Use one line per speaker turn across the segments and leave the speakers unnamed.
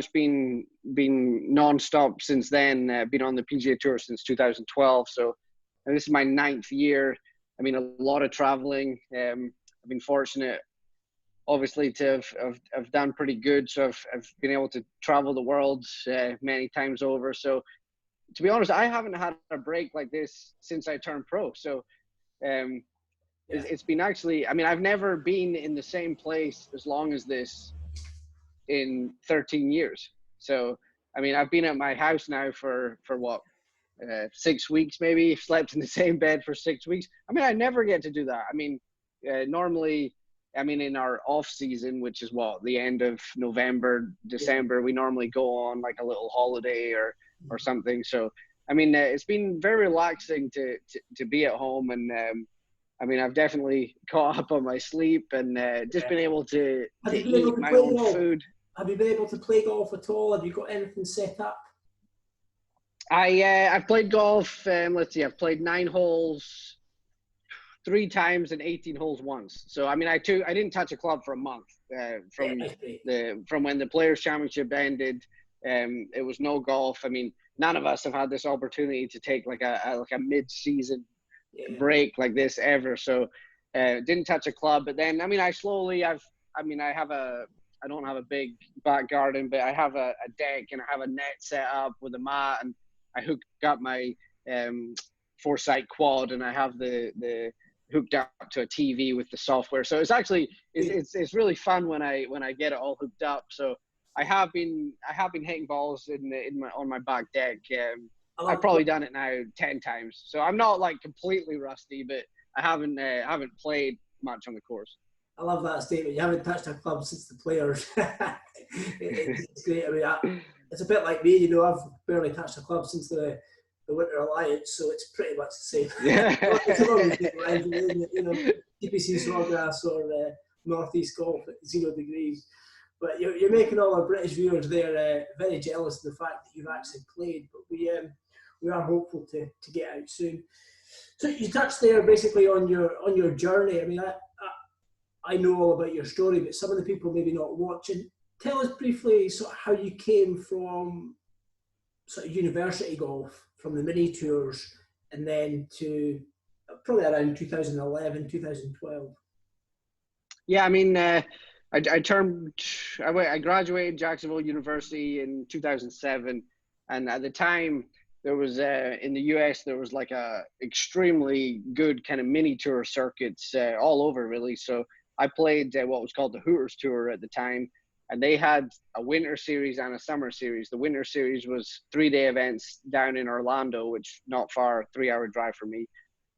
been non-stop since then. Been on the PGA Tour since 2012. So and this is my 9th year. I mean, a lot of traveling. I've been fortunate, obviously, to have done pretty good. So I've been able to travel the world many times over. So to be honest, I haven't had a break like this since I turned pro. So it's been actually, I mean, I've never been in the same place as long as this in 13 years. So, I mean, I've been at my house now for what, 6 weeks, maybe slept in the same bed for 6 weeks. I mean, I never get to do that. I mean, normally, I mean, in our off season, which is what, the end of November, December, we normally go on like a little holiday or something. So, I mean, it's been very relaxing to be at home. And I mean, I've definitely caught up on my sleep and just been able to eat my own food.
Have you been able to play golf at all? Have you got anything set up?
I've played golf. Let's see, I've played 9 holes 3 times and 18 holes once. So I mean, I didn't touch a club for a month from when the Players Championship ended. It was no golf. I mean, none of us have had this opportunity to take like a mid-season break like this ever. So didn't touch a club. But then I mean, I don't have a big back garden, but I have a deck and I have a net set up with a mat, and I hook up my Foresight quad, and I have the hooked up to a TV with the software. So it's actually it's really fun when I get it all hooked up. So I have been hitting balls on my back deck. I've probably done it now 10 times. So I'm not like completely rusty, but I haven't played much on the course.
I love that statement. You haven't touched a club since the Players. It's great. I mean, it's a bit like me. You know, I've barely touched a club since the Winter Alliance, so it's pretty much the same.
Yeah.
It's always different, isn't it? You know, TPC Sawgrass or Northeast Golf at 0 degrees. But you're making all our British viewers there very jealous of the fact that you've actually played. But we are hopeful to get out soon. So you touched there basically on your journey. I mean, I know all about your story, but some of the people maybe not watching. Tell us briefly sort of how you came from sort of university golf, from the mini tours, and then to probably around 2011, 2012.
Yeah, I mean, I graduated Jacksonville University in 2007, and at the time there was in the US there was like a extremely good kind of mini tour circuits all over really. So I played what was called the Hooters Tour at the time, and they had a winter series and a summer series. The winter series was 3-day events down in Orlando, which not far, 3-hour drive for me,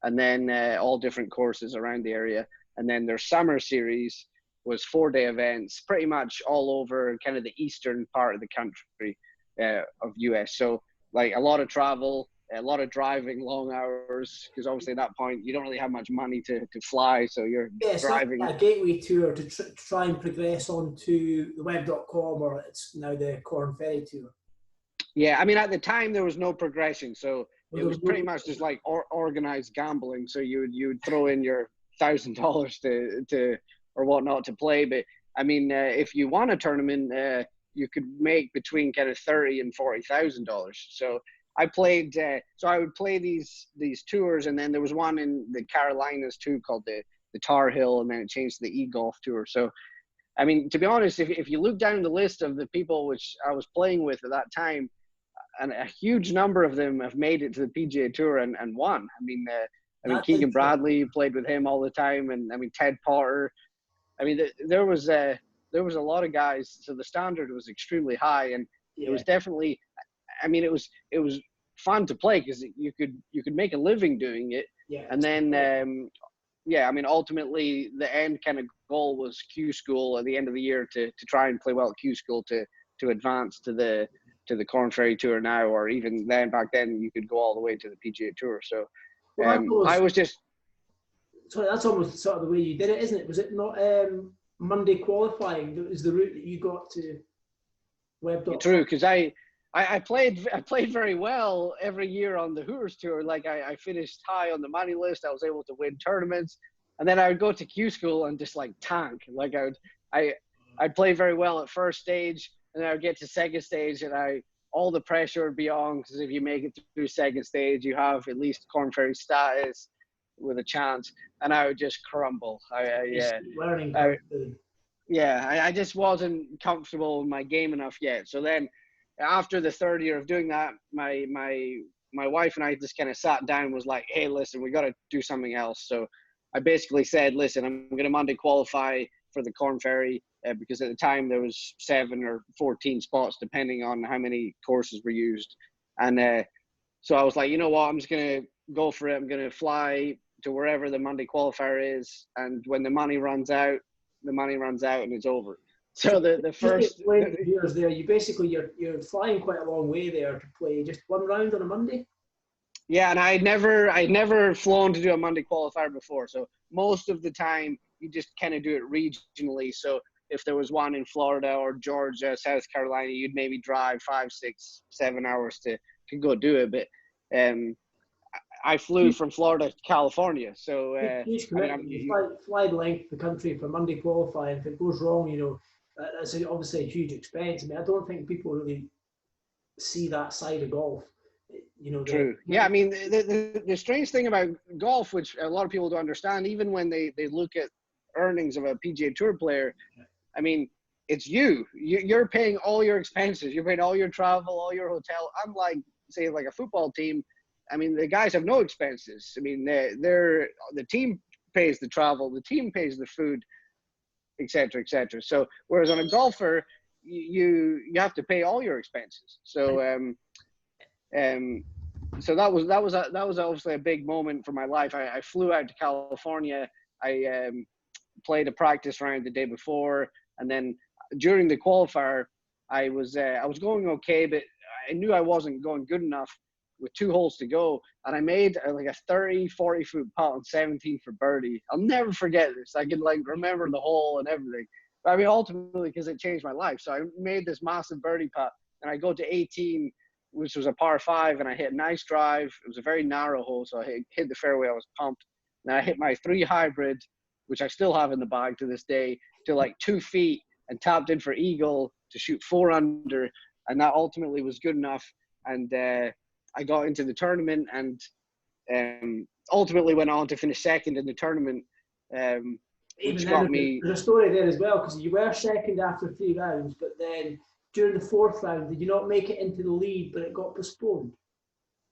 and then all different courses around the area. And then their summer series was 4-day events, pretty much all over kind of the eastern part of the country of US. So like a lot of travel, a lot of driving, long hours, because obviously at that point you don't really have much money to fly, so you're driving.
A gateway tour to try and progress onto the web.com, or it's now the Corn Ferry Tour. Yeah,
I mean at the time there was no progression, so it was pretty much just like organized gambling. So you would throw in your $1,000 to or whatnot to play. But I mean, if you won a tournament, you could make between kind of $30,000 and $40,000. So I played, so I would play these tours, and then there was one in the Carolinas too called the Tar Heel, and then it changed to the E-Golf Tour. So, I mean, to be honest, if you look down the list of the people which I was playing with at that time, and a huge number of them have made it to the PGA Tour and won. I mean, Keegan Bradley, played with him all the time, and I mean Ted Potter. I mean, there was a lot of guys, so the standard was extremely high, and it was definitely. I mean, it was fun to play because you could make a living doing it, and then I mean, ultimately the end kind of goal was Q School at the end of the year to try and play well at Q School to advance to the Corn Ferry Tour now, or even then back then you could go all the way to the PGA Tour. So I was just.
Sorry, that's almost sort of the way you did it, isn't it? Was it not Monday qualifying that was the route that you got to web.com?
True, because I played very well every year on the Hooters Tour. Like I finished high on the money list. I was able to win tournaments, and then I would go to Q School and just like tank. Like I'd play very well at first stage, and then I would get to second stage, and all the pressure would be on, because if you make it through second stage, you have at least Corn Ferry status with a chance, and I would just crumble. I just wasn't comfortable in my game enough yet. So then, after the third year of doing that, my wife and I just kind of sat down and was like, hey, listen, we got to do something else. So I basically said, listen, I'm going to Monday qualify for the Corn Ferry, because at the time there was 7 or 14 spots, depending on how many courses were used. And so I was like, you know what, I'm just going to go for it. I'm going to fly to wherever the Monday qualifier is. And when the money runs out, and it's over. So the first
years there, you're flying quite a long way there to play just one round on a Monday.
Yeah, and I'd never flown to do a Monday qualifier before. So most of the time you just kind of do it regionally. So if there was one in Florida or Georgia, South Carolina, you'd maybe drive 5, 6, 7 hours to go do it. But I flew from Florida to California, so
you fly the length of the country for Monday qualifying. If it goes wrong, that's obviously a huge expense. I mean, I don't think people really see that side of golf.
True. Yeah, I mean, the strange thing about golf, which a lot of people don't understand, even when they look at earnings of a PGA Tour player, I mean, it's you're paying all your expenses. You're paying all your travel, all your hotel. Unlike, say, like a football team, I mean, the guys have no expenses. I mean, the team pays the travel, the team pays the food, et cetera, et cetera. So whereas on a golfer, you have to pay all your expenses. So so that was obviously a big moment for my life. I flew out to California. I played a practice round the day before, and then during the qualifier, I was going okay, but I knew I wasn't going good enough with 2 holes to go, and I made like a 30-40 foot putt on 17 for birdie. I'll never forget this. I can remember the hole and everything. But I mean, ultimately, because it changed my life. So I made this massive birdie putt, and I go to 18, which was a par 5, and I hit a nice drive. It was a very narrow hole, so I hit the fairway. I was pumped. And I hit my 3 hybrid, which I still have in the bag to this day, to like 2 feet, and tapped in for eagle to shoot 4 under, and that ultimately was good enough. And I got into the tournament, and ultimately went on to finish second in the tournament, which got me.
There's a story there as well, because you were second after 3 rounds, but then during the 4th round, did you not make it into the lead, but it got postponed?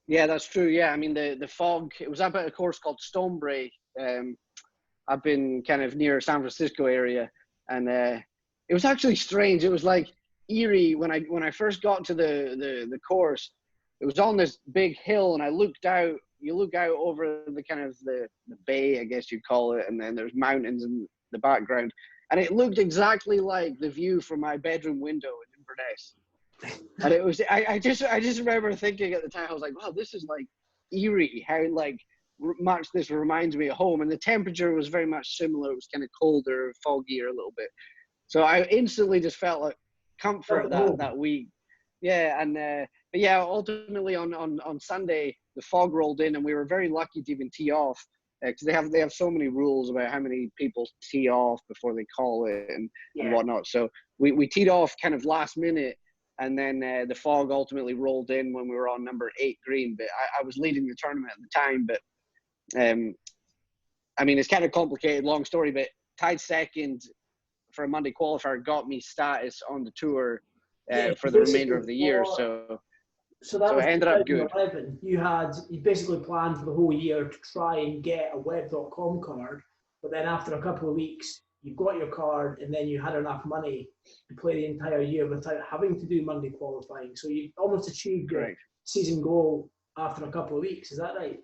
Yeah, that's true. Yeah, I mean, the fog, it was up at a course called Stonebrae. I've been kind of near San Francisco area, and it was actually strange. It was like eerie when I first got to the course. It was on this big hill, and I looked out. You look out over the kind of the bay, I guess you'd call it, and then there's mountains in the background, and it looked exactly like the view from my bedroom window in Inverness. And it was, I just remember thinking at the time, I was like, wow, this is like eerie, how much this reminds me of home. And the temperature was very much similar. It was kind of colder, foggier a little bit. So I instantly just felt like comfort that week. Yeah, and but yeah, ultimately on Sunday the fog rolled in, and we were very lucky to even tee off, because they have so many rules about how many people tee off before they call it and whatnot. So we teed off kind of last minute, and then the fog ultimately rolled in when we were on number 8 green. But I was leading the tournament at the time. But I mean, it's kind of complicated, long story. But tied second for a Monday qualifier got me status on the tour for the remainder of the year.
So that was
it ended up good.
You basically planned for the whole year to try and get a web.com card, but then after a couple of weeks, you got your card, and then you had enough money to play the entire year without having to do Monday qualifying. So you almost achieved your season goal after a couple of weeks. Is that right?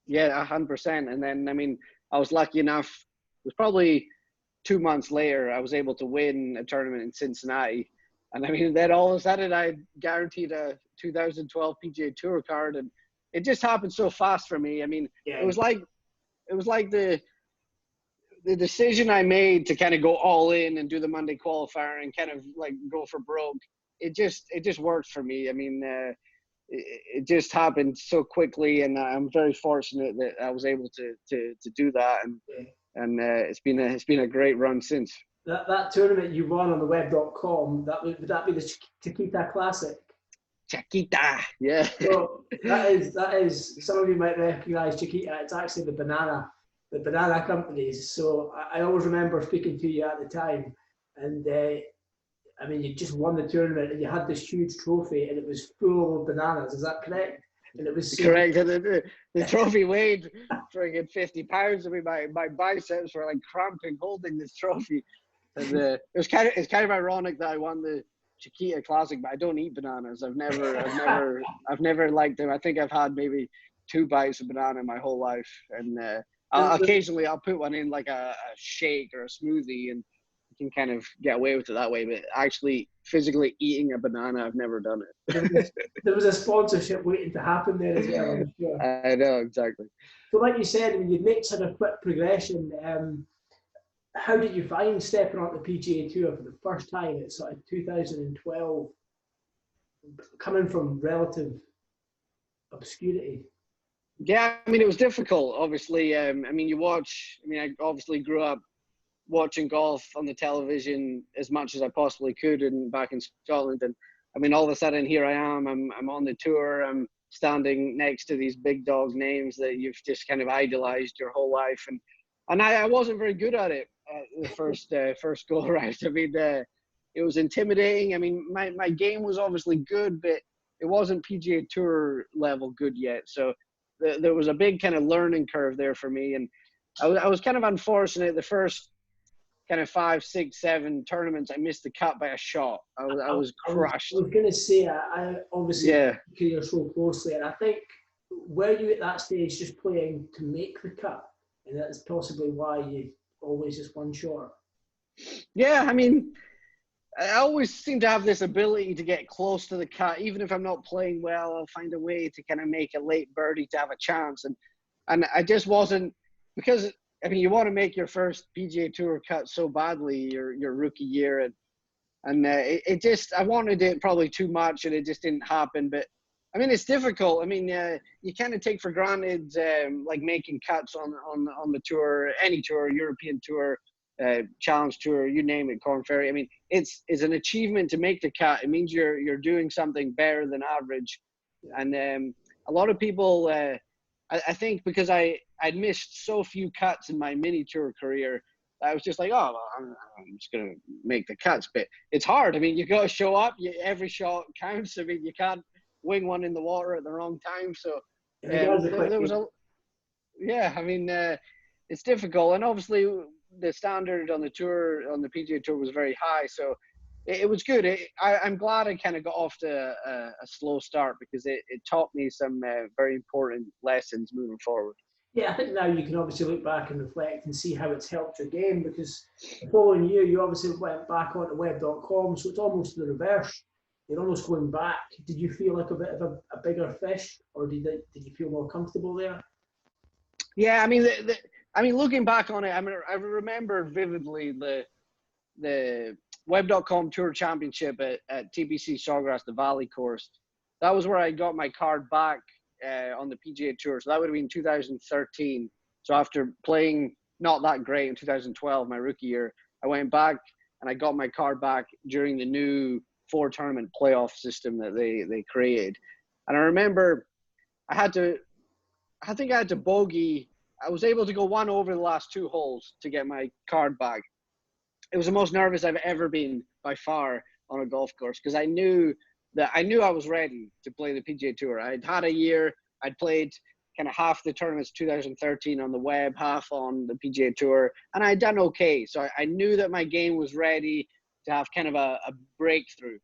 Yeah, 100%. And then, I mean, I was lucky enough. It was probably 2 months later, I was able to win a tournament in Cincinnati. And I mean, then all of a sudden I guaranteed a 2012 PGA Tour card, and it just happened so fast for me. I mean, it was like the decision I made to kind of go all in and do the Monday qualifier and kind of like go for broke. It just worked for me. I mean, it just happened so quickly, and I'm very fortunate that I was able to do that. And it's been a great run since.
That tournament you won on the web.com, would that be the Chiquita Classic?
Chiquita, yeah.
So that is some of you might recognise Chiquita. It's actually the banana companies. So I always remember speaking to you at the time, and I mean, you just won the tournament and you had this huge trophy and it was full of bananas. Is that correct? And it was
correct. The trophy weighed friggin' 50 pounds. I mean, my biceps were like cramping holding this trophy. And it's kind of ironic that I won the Chiquita Classic, but I don't eat bananas. I've never liked them. I think I've had maybe 2 bites of banana in my whole life, and occasionally I'll put one in like a shake or a smoothie, and you can kind of get away with it that way. But actually, physically eating a banana, I've never done it.
There was a sponsorship waiting to happen there as well, I'm sure.
I know, exactly.
So, like you said, when you make such a quick progression, how did you find stepping on the PGA Tour for the first time at sort of 2012, coming from relative obscurity?
Yeah, I mean, it was difficult, obviously. I I obviously grew up watching golf on the television as much as I possibly could and back in Scotland. And I mean, all of a sudden, here I am. I'm on the tour. I'm standing next to these big dog names that you've just kind of idolized your whole life. And I wasn't very good at it the first go around. I mean, it was intimidating. I mean, my game was obviously good, but it wasn't PGA Tour level good yet. So there was a big kind of learning curve there for me. And I was kind of unfortunate. The first kind of 5, 6, 7 tournaments, I missed the cut by a shot. I was crushed.
I was going to say, I obviously career so closely, and I think, were you at that stage just playing to make the cut? And that's possibly why you always just one short.
Yeah, I mean, I always seem to have this ability to get close to the cut. Even if I'm not playing well, I'll find a way to kind of make a late birdie to have a chance. And I just wasn't, because, I mean, you want to make your first PGA Tour cut so badly your rookie year. And it just, I wanted it probably too much and it just didn't happen. But I mean, it's difficult. I mean, you kind of take for granted like making cuts on the tour, any tour, European Tour, Challenge Tour, you name it, Corn Ferry. I mean, it's an achievement to make the cut. It means you're doing something better than average. And a lot of people, I think, because I'd missed so few cuts in my mini tour career, I was just like, oh, well, I'm just gonna make the cuts. But it's hard. I mean, you got to show up. Every shot counts. I mean, you can't wing one in the water at the wrong time. So there was I mean, it's difficult. And obviously the standard on the tour, on the PGA Tour, was very high. So it was good. I'm glad I kind of got off to a slow start, because it taught me some very important lessons moving forward.
Yeah, I think now you can obviously look back and reflect and see how it's helped your game, because the following year you obviously went back onto web.com, so it's almost the reverse. You're almost going back. Did you feel like a bit of a bigger fish, or did you feel more comfortable there?
Yeah, I mean, looking back on it, I remember vividly the web.com Tour Championship at TPC Sawgrass, the Valley course. That was where I got my card back on the PGA Tour. So that would have been 2013. So after playing not that great in 2012, my rookie year, I went back and I got my card back during the new 4-tournament playoff system that they created. And I remember I think I had to bogey. I was able to go one over the last 2 holes to get my card back. It was the most nervous I've ever been by far on a golf course, because I knew I was ready to play the PGA Tour. I'd had a year. I'd played kind of half the tournaments 2013 on the web, half on the PGA Tour, and I'd done okay. So I knew that my game was ready to have kind of a breakthrough.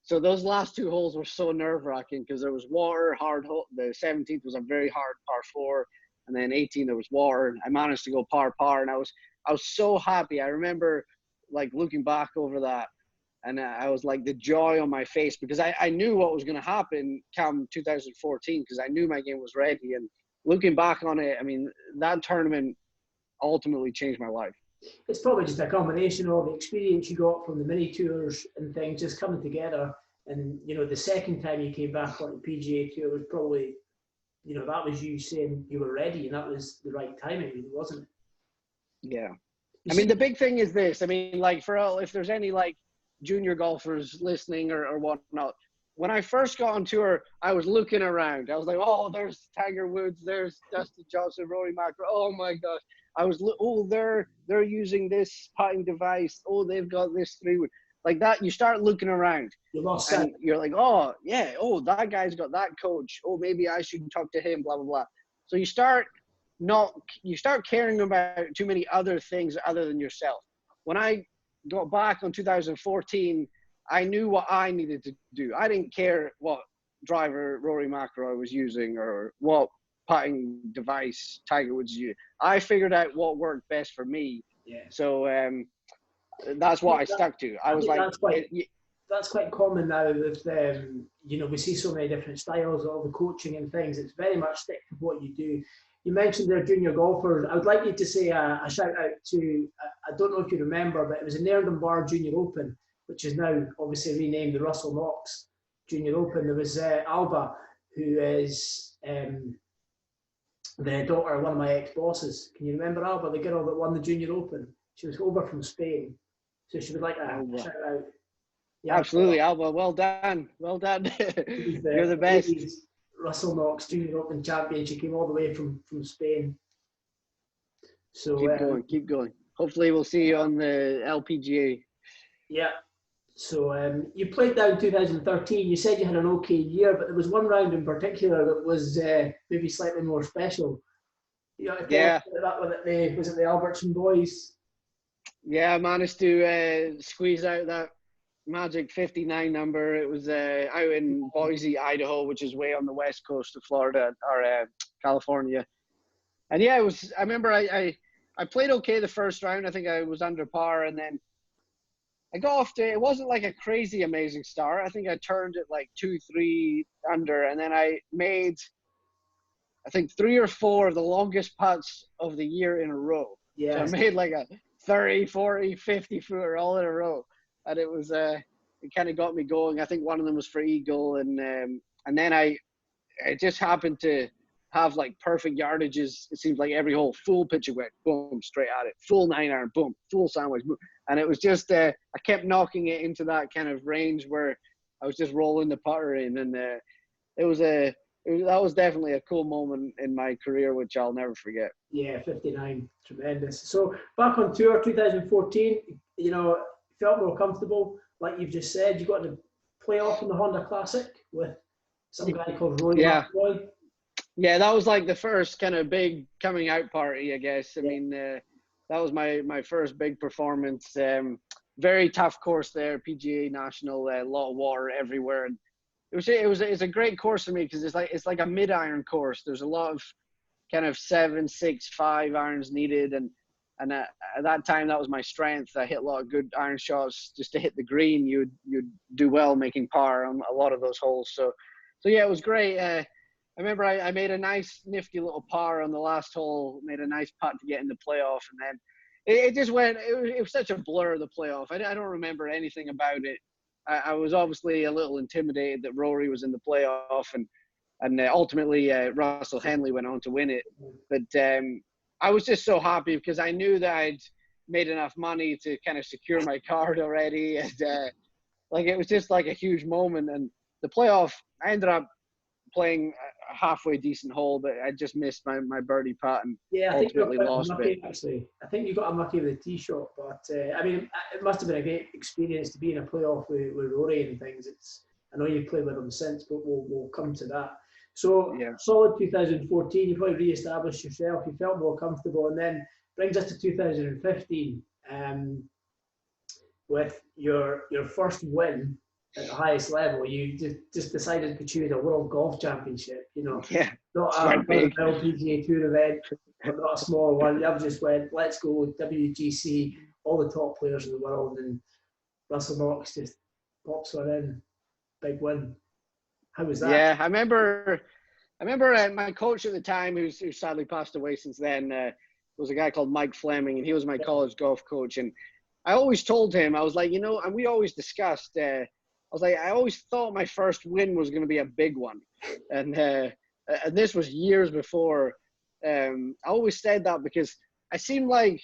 So those last 2 holes were so nerve-wracking, because there was water, hard hole. The 17th was a very hard par 4, and then 18 there was water. I managed to go par, and I was so happy. I remember like looking back over that, and I was like, the joy on my face, because I knew what was going to happen come 2014, because I knew my game was ready. And looking back on it, I mean, that tournament ultimately changed my life.
It's probably just a combination of the experience you got from the mini tours and things just coming together. And, you know, the second time you came back on the PGA Tour was probably, you know, that was you saying you were ready, and that was the right timing, wasn't it?
Yeah. I mean, the big thing is this. I mean, like if there's any like junior golfers listening or whatnot, when I first got on tour, I was looking around. I was like, oh, there's Tiger Woods, there's Dustin Johnson, Rory McIlroy. Oh my gosh. They're using this putting device. Oh, they've got this 3-wood. Like that, you start looking around.
You lost
and you're like, oh yeah, oh, that guy's got that coach. Oh, maybe I should talk to him, blah, blah, blah. So you start caring about too many other things other than yourself. When I got back on 2014, I knew what I needed to do. I didn't care what driver Rory McIlroy was using or what putting device Tiger Woods used. I figured out what worked best for me.
Yeah.
So that's what I stuck to. I was like,
that's quite common now with we see so many different styles, all the coaching and things. It's very much stick to what you do. You mentioned their junior golfers. I would like you to say a shout out to, I don't know if you remember, but it was a Nerden Bar Junior Open, which is now obviously renamed the Russell Knox Junior Open. There was Alba, who is the daughter of one of my ex-bosses. Can you remember Alba, the girl that won the Junior Open? She was over from Spain. So she would like a shout out.
Yeah, absolutely, Alba. Well done. Well done. You're the best.
Russell Knox Junior Open champion. She came all the way from Spain. So
keep going. Hopefully we'll see you on the LPGA.
Yeah. So you played down 2013. You said you had an okay year, but there was one round in particular that was maybe slightly more special.
Yeah.
Was it the Albertson boys?
Yeah, I managed to squeeze out that magic 59 number. It was out in Boise, Idaho, which is way on the west coast of Florida or California. And yeah, it was. I remember I played okay the first round. I think I was under par, and then I got off to. It wasn't like a crazy amazing start. I think I turned it like 2-3 under, and then I made, I think 3 or 4 of the longest putts of the year in a row. Yeah. So I made like a 30, 40, 50 footer all in a row. And it was, it kind of got me going. I think one of them was for eagle. And then I just happened to have like perfect yardages. It seems like every hole, full pitcher went, boom, straight at it. Full 9-iron, boom, full sandwich, boom. And it was just, I kept knocking it into that kind of range where I was just rolling the putter in. And that was definitely a cool moment in my career, which I'll never forget.
Yeah, 59, tremendous. So back on tour, 2014, felt more comfortable, like you've just said. You got to play off in the Honda Classic with some guy called Rory McIlroy.
Yeah, that was like the first kind of big coming out party, I guess. I mean, that was my first big performance. Very tough course there, PGA National, a lot of water everywhere. And it's a great course for me because it's like a mid-iron course. There's a lot of kind of 7, 6, 5 irons needed, and at that time that was my strength. I hit a lot of good iron shots just to hit the green. You'd do well making par on a lot of those holes. So yeah, it was great. I remember I made a nice nifty little par on the last hole. Made a nice putt to get in the playoff, and then it just went. It was such a blur, the playoff. I don't remember anything about it. I was obviously a little intimidated that Rory was in the playoff, and ultimately Russell Henley went on to win it. But I was just so happy because I knew that I'd made enough money to kind of secure my card already, and like it was just like a huge moment. And the playoff, I ended up playing a halfway decent hole, but I just missed my birdie putt and ultimately lost it.
Actually, I think you got unlucky with the tee shot, but I mean, it must have been a great experience to be in a playoff with Rory and things. I know you've played with him since, but we'll come to that. So solid 2014, you probably re-established yourself. You felt more comfortable, and then brings us to 2015 with your first win at the highest level. You just decided to choose a World Golf Championship. Not a PGA Tour event, but not a small one. You just went, let's go WGC, all the top players in the world, and Russell Knox just pops one in, big win. How was that?
Yeah, I remember my coach at the time, who's sadly passed away since then, was a guy called Mike Fleming, and he was my college golf coach. And I always told him, I was like, and we always discussed, I was like, I always thought my first win was going to be a big one. And this was years before. I always said that because I seemed like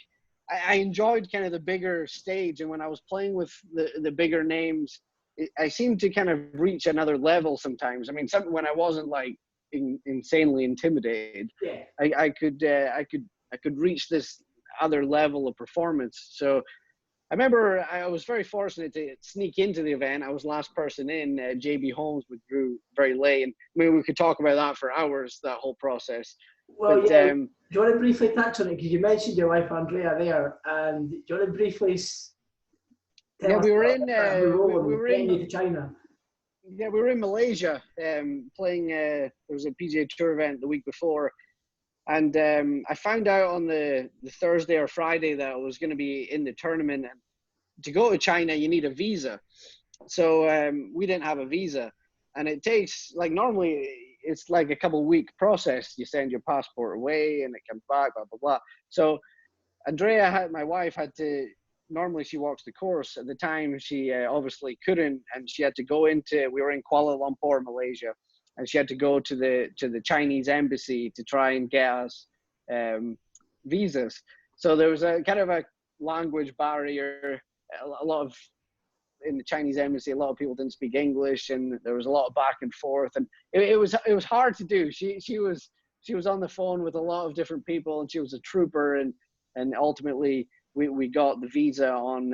I enjoyed kind of the bigger stage. And when I was playing with the bigger names, I seemed to kind of reach another level sometimes. I mean, when I wasn't like insanely intimidated,
Yeah.
I could reach this other level of performance. So I remember I was very fortunate to sneak into the event. I was last person in. JB Holmes withdrew very late, and I mean we could talk about that for hours. That whole process.
Well,
But,
yeah. Do you want to briefly touch on it, because you mentioned your wife Andrea there, and do you want to briefly tell us
we were in
her role
we
in
were
getting
in
you to China?
Yeah, we were in Malaysia playing. There was a PGA Tour event the week before, and I found out on the Thursday or Friday that I was going to be in the tournament. And to go to China, you need a visa. So we didn't have a visa, and it takes, like, normally it's like a couple-week process. You send your passport away, and it comes back, blah blah blah. So my wife had to. Normally she walks the course. At the time, she obviously couldn't, and she had to go into. We were in Kuala Lumpur, Malaysia, and she had to go to the Chinese embassy to try and get us visas. So there was a kind of a language barrier. A lot of in the Chinese embassy, a lot of people didn't speak English, and there was a lot of back and forth, and it was hard to do. She was on the phone with a lot of different people, and she was a trooper, and ultimately we got the visa on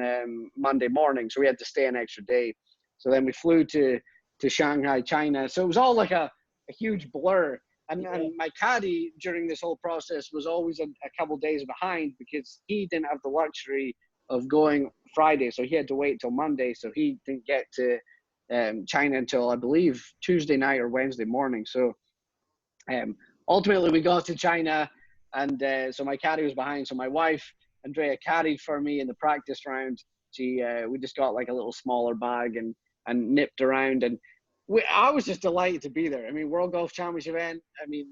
Monday morning, so we had to stay an extra day. So then we flew to Shanghai, China. So it was all like a huge blur. And my caddy during this whole process was always a couple days behind, because he didn't have the luxury of going Friday, so he had to wait till Monday. So he didn't get to China until, I believe, Tuesday night or Wednesday morning. So ultimately we got to China, and so my caddy was behind. So my wife Andrea caddied for me in the practice round. We just got like a little smaller bag and nipped around, and I was just delighted to be there. I mean, World Golf Championship event. I mean,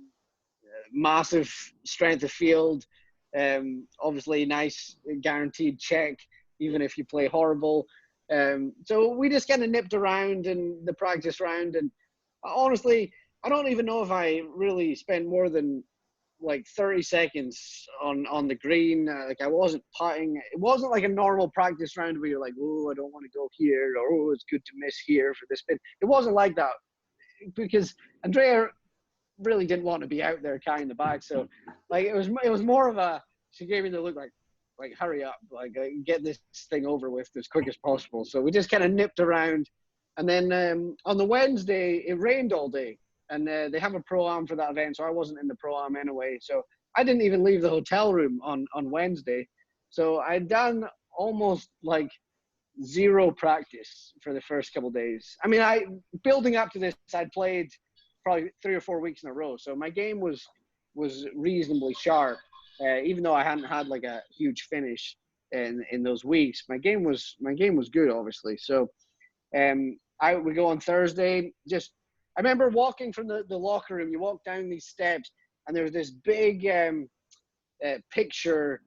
massive strength of field. Obviously, nice guaranteed check, even if you play horrible. So we just kind of nipped around in the practice round, and honestly, I don't even know if I really spent more than like 30 seconds on the green. Like, I wasn't putting. It wasn't like a normal practice round where you're like, oh, I don't want to go here, or oh, it's good to miss here for this spin. It wasn't like that, because Andrea really didn't want to be out there carrying the bag. So like it was more of a, she gave me the look like hurry up, like get this thing over with as quick as possible. So we just kind of nipped around, and then on the Wednesday it rained all day. And they have a pro-am for that event, so I wasn't in the pro-am anyway. So I didn't even leave the hotel room on Wednesday. So I'd done almost like zero practice for the first couple of days. I mean, building up to this, I'd played probably 3 or 4 weeks in a row. So my game was reasonably sharp, even though I hadn't had like a huge finish in those weeks. My game was good, obviously. So I would go on Thursday, I remember walking from the locker room. You walk down these steps, and there's this big picture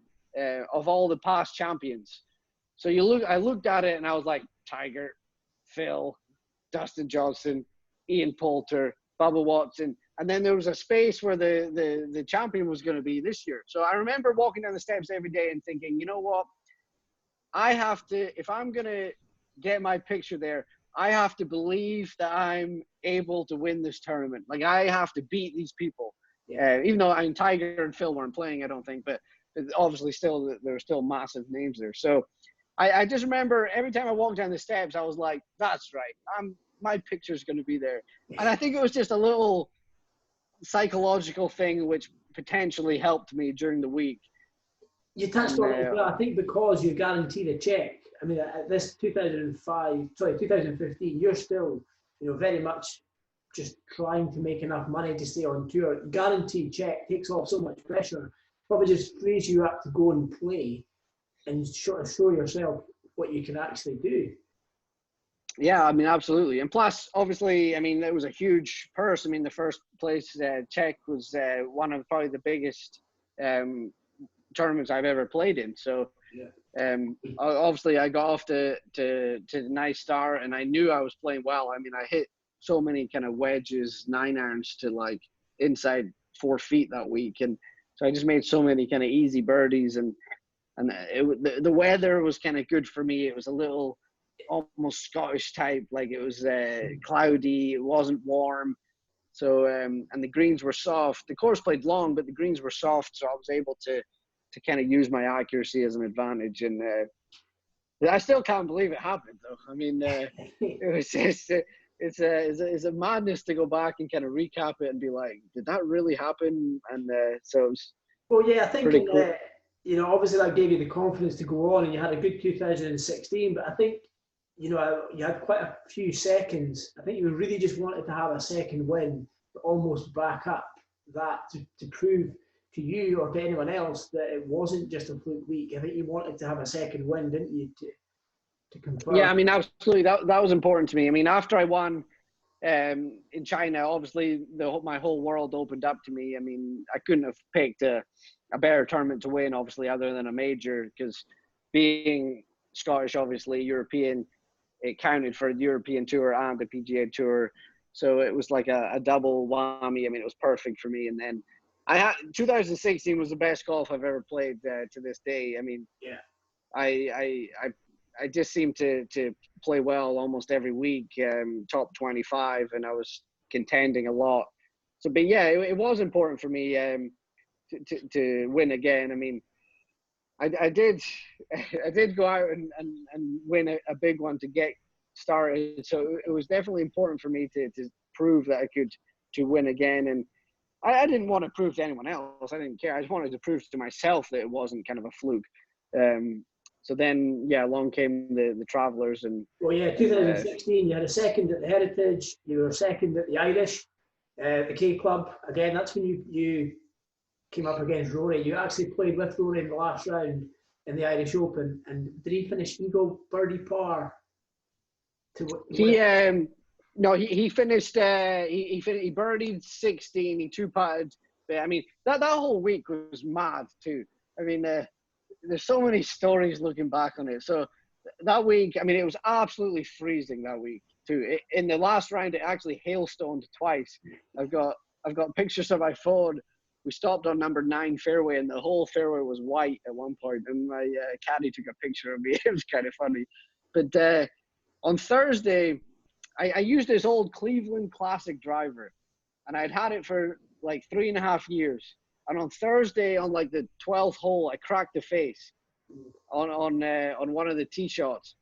of all the past champions. So I looked at it, and I was like, Tiger, Phil, Dustin Johnson, Ian Poulter, Bubba Watson, and then there was a space where the champion was going to be this year. So I remember walking down the steps every day and thinking, you know what, I have to, if I'm going to get my picture there, I have to believe that I'm able to win this tournament. Like, I have to beat these people. Even though Tiger and Phil weren't playing, I don't think, but obviously there were still massive names there. So I just remember every time I walked down the steps, I was like, that's right. My picture's going to be there. And I think it was just a little psychological thing which potentially helped me during the week.
You touched on it as well. I think because you're guaranteed a check. I mean, at this 2015, you're still, very much just trying to make enough money to stay on tour. Guaranteed check takes off so much pressure. Probably just frees you up to go and play and show yourself what you can actually do.
Yeah, I mean, absolutely. And plus, obviously, I mean, it was a huge purse. I mean, the first place check was one of probably the biggest tournaments I've ever played in. So obviously I got off to a nice start, and I knew I was playing well. I mean, I hit so many kind of wedges, 9-irons to like inside 4 feet that week, and so I just made so many kind of easy birdies, and and the weather was kind of good for me. It was a little almost Scottish type, like it was cloudy. It wasn't warm. So, and the greens were soft. The course played long, but the greens were soft, so I was able to kind of use my accuracy as an advantage. And I still can't believe it happened, though. I mean, it was just, it's a madness to go back and kind of recap it and be like, did that really happen? And so it was
well, yeah, I think
pretty cool.
you know, obviously that gave you the confidence to go on, and you had a good 2016. But I think, you know, you had quite a few seconds. I think you really just wanted to have a second win to almost back up that, to prove to you or to anyone else that it wasn't just a fluke week. I think you wanted to have a second win, didn't you, to confirm?
Yeah, I mean, absolutely. That was important to me. I mean, after I won in China, obviously my whole world opened up to me. I mean, I couldn't have picked a better tournament to win, obviously, other than a major, because being Scottish, obviously, European, it counted for the European Tour and the PGA Tour. So it was like a double whammy. I mean, it was perfect for me. And then 2016 was the best golf I've ever played to this day. I mean,
yeah,
I just seemed to play well almost every week, top 25, and I was contending a lot. So, but yeah, it was important for me to win again. I mean, I did go out and win a big one to get started. So it was definitely important for me to prove that I could to win again. And I didn't want to prove to anyone else. I didn't care. I just wanted to prove to myself that it wasn't kind of a fluke. So then, yeah, along came the Travelers. And
well, yeah, 2016, you had a second at the Heritage. You were second at the Irish, the K Club. Again, that's when you came up against Rory. You actually played with Rory in the last round in the Irish Open. And did he finish eagle, birdie, par?
He finished. He birdied 16. He two putted. I mean, that whole week was mad too. I mean, there's so many stories looking back on it. So that week, I mean, it was absolutely freezing that week too. In the last round, it actually hailstoned twice. I've got pictures on my phone. We stopped on number 9 fairway, and the whole fairway was white at one point. And my caddy took a picture of me. It was kind of funny. But on Thursday, I used this old Cleveland Classic driver, and I'd had it for like 3.5 years. And on Thursday, on like the 12th hole, I cracked the face on one of the tee shots,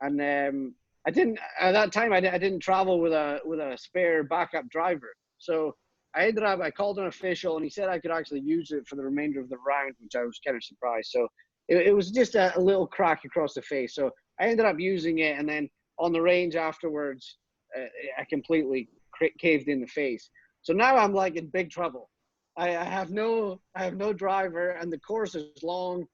and I didn't at that time. I didn't travel with a spare backup driver, so I called an official, and he said I could actually use it for the remainder of the round, which I was kind of surprised. So it was just a little crack across the face. So I ended up using it, and then on the range afterwards, I completely caved in the face. So now I'm like in big trouble. I have no driver, and the course is long.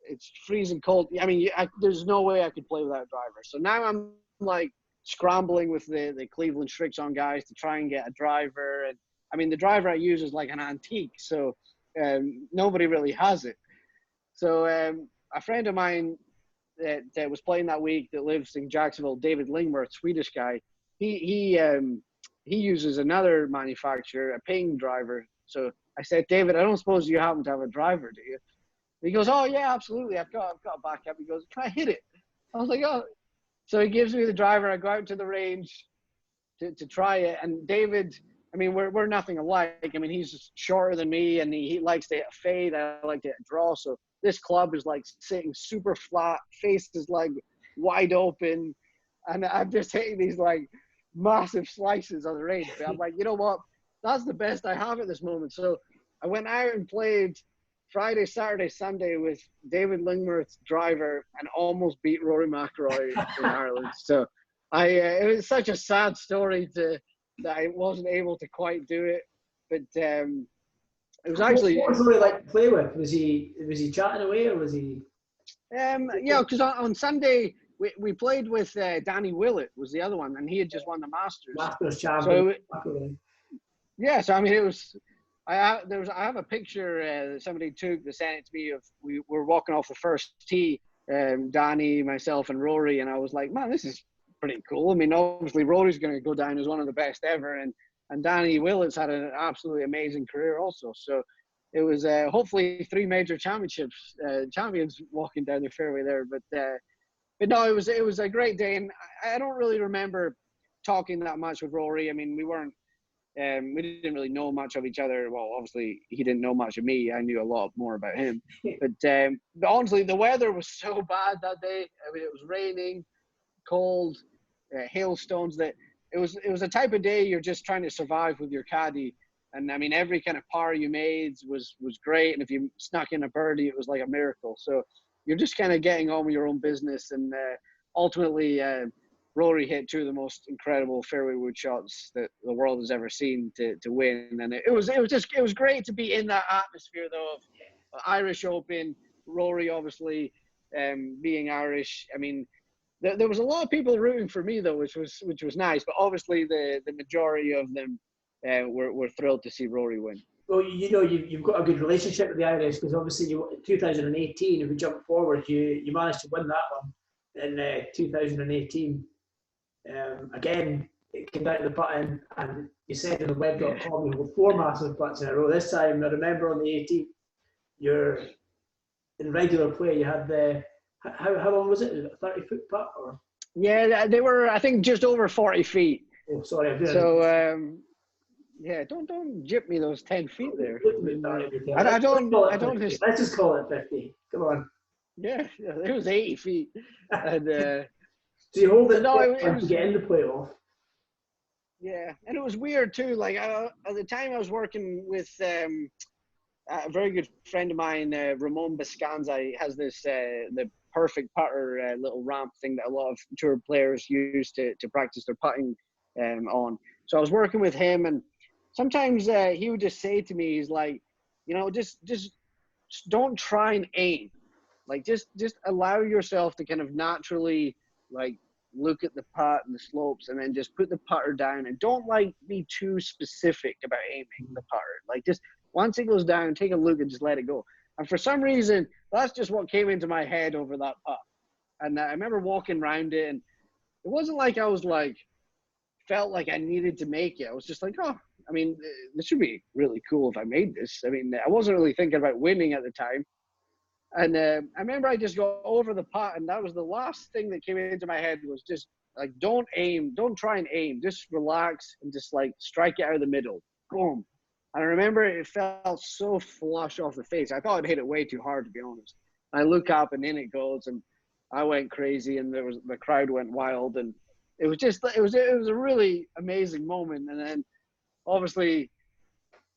It's freezing cold. I mean, there's no way I could play without a driver. So now I'm like scrambling with the Cleveland Strixon guys to try and get a driver. And I mean, the driver I use is like an antique, so nobody really has it. So a friend of mine that was playing that week that lives in Jacksonville, David Lingworth, Swedish guy, he uses another manufacturer, a Ping driver. So I said, David, I don't suppose you happen to have a driver, do you? He goes, oh yeah, absolutely. I've got a backup. He goes, can I hit it? I was like, oh. So he gives me the driver. I go out to the range to try it. And David, I mean, we're nothing alike. I mean, he's shorter than me, and he likes to hit a fade. I like to hit a draw. So this club is like sitting super flat, face is like wide open, and I'm just hitting these like massive slices on the range. But I'm like, you know what? That's the best I have at this moment. So I went out and played Friday, Saturday, Sunday with David Lingworth's driver and almost beat Rory McIlroy in Ireland. So it was such a sad story that I wasn't able to quite do it. But it was actually.
What was Rory like to play with? Was he chatting away, or was he?
Yeah, because on Sunday we played with Danny Willett was the other one, and he had just won the Masters
champion.
So yeah, so I mean, it was. I have a picture that somebody took that sent it to me of we were walking off the first tee, Danny, myself, and Rory, and I was like, man, this is pretty cool. I mean, obviously Rory's going to go down as one of the best ever, and Danny Willett's had an absolutely amazing career also. So it was hopefully 3 major champions walking down the fairway there. But no, it was a great day, and I don't really remember talking that much with Rory. I mean, we didn't really know much of each other. Well, obviously he didn't know much of me. I knew a lot more about him. But honestly, the weather was so bad that day. I mean, it was raining, cold, hailstones. That it was a type of day you're just trying to survive with your caddy. And I mean, every kind of par you made was great. And if you snuck in a birdie, it was like a miracle. So you're just kind of getting on with your own business. And ultimately, Rory hit 2 of the most incredible fairway wood shots that the world has ever seen to win. And it was great to be in that atmosphere, though, of Irish Open. Rory, obviously, being Irish. I mean, there was a lot of people rooting for me, though, which was nice. But obviously, the majority of them were thrilled to see Rory win.
Well, you know, you've got a good relationship with the Irish, because obviously in 2018, if we jump forward, you managed to win that one in 2018. Again, it came down to the putting, and you said in the web.com you had 4 massive putts in a row. This time, I remember on the 18th, you're in regular play. You had how long was it? Was it a 30-foot putt or?
Yeah, they were, I think, just over 40 feet.
Oh, sorry, I did.
So yeah, don't jip me those 10 feet there. I don't.
Let's just call it 50. Come on.
Yeah, it was 80 feet, and.
So you hold it
to
get in the playoff.
Yeah, and it was weird too. Like at the time, I was working with a very good friend of mine, Ramon Biscanza. He has this the perfect putter little ramp thing that a lot of tour players use to practice their putting on. So I was working with him, and sometimes he would just say to me, he's like, you know, just don't try and aim. Like just allow yourself to kind of naturally like look at the putt and the slopes, and then just put the putter down, and don't like be too specific about aiming the putter. Like just once it goes down, take a look and just let it go. And for some reason, that's just what came into my head over that putt. And I remember walking around it, and it wasn't like I was like felt like I needed to make it. I was just like, oh, I mean, this should be really cool if I made this. I mean, I wasn't really thinking about winning at the time. And I remember I just go over the putt, and that was the last thing that came into my head was just like, don't aim, don't try and aim, just relax and just like strike it out of the middle. Boom. And I remember it felt so flush off the face. I thought I'd hit it way too hard, to be honest. I look up and in it goes, and I went crazy, and the crowd went wild, and it was a really amazing moment. And then obviously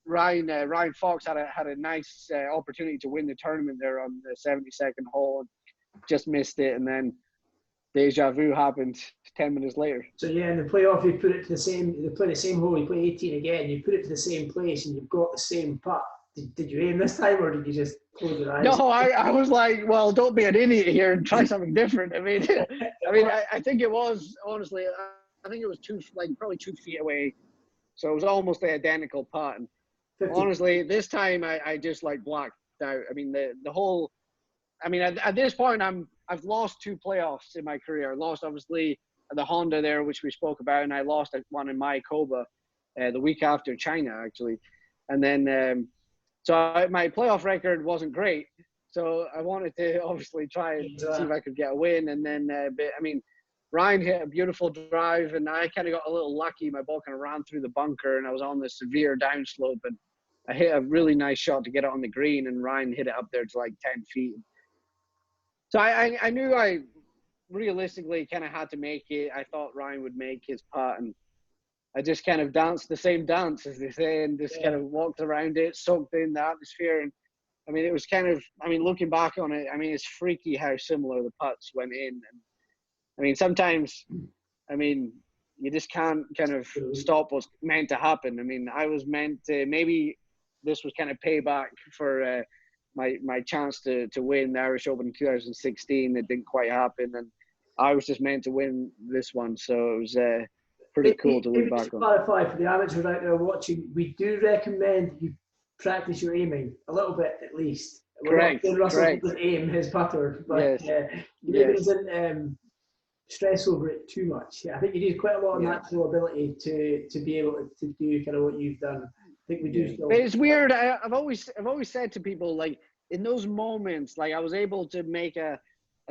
Ryan Fox had a nice opportunity to win the tournament there on the 72nd hole, and just missed it, and then deja vu happened 10 minutes later.
So yeah, in the playoff, you put it to the same. You play the same hole. You play 18 again. You put it to the same place, and you've got the same putt. Did you aim this time, or did you just close your eyes?
No, I was like, well, don't be an idiot here and try something different. I mean, I think it was, honestly, I think it was probably 2 feet away, so it was almost the identical putt. And
50.
honestly, this time I just like blacked out. I mean, the whole. I mean, at this point, I've lost 2 playoffs in my career. I lost obviously the Honda there, which we spoke about, and I lost one in Mayakoba the week after China, actually. And then my playoff record wasn't great, so I wanted to obviously try and see if I could get a win. And then, but I mean, Ryan hit a beautiful drive, and I kind of got a little lucky. My ball kind of ran through the bunker, and I was on the severe downslope, and I hit a really nice shot to get it on the green, and Ryan hit it up there to like 10 feet. So I knew I realistically kind of had to make it. I thought Ryan would make his putt, and I just kind of danced the same dance, as they say, and just kind of walked around it, soaked in the atmosphere. And I mean, it was kind of, I mean, looking back on it, I mean, it's freaky how similar the putts went in. And I mean, sometimes, I mean, you just can't kind of stop what's meant to happen. I mean, I was meant to, maybe this was kind of payback for my chance to win the Irish Open in 2016. It didn't quite happen, and I was just meant to win this one. So it was pretty cool to look back on.
Clarify for the amateurs out there watching, we do recommend you practice your aiming a little bit at least.
Correct.
Russell doesn't aim his putter, but maybe doesn't stress over it too much. Yeah, I think you need quite a lot of natural ability to be able to do kind of what you've done. think we do still.
But it's weird. I've always said to people, like, in those moments, like, I was able to make a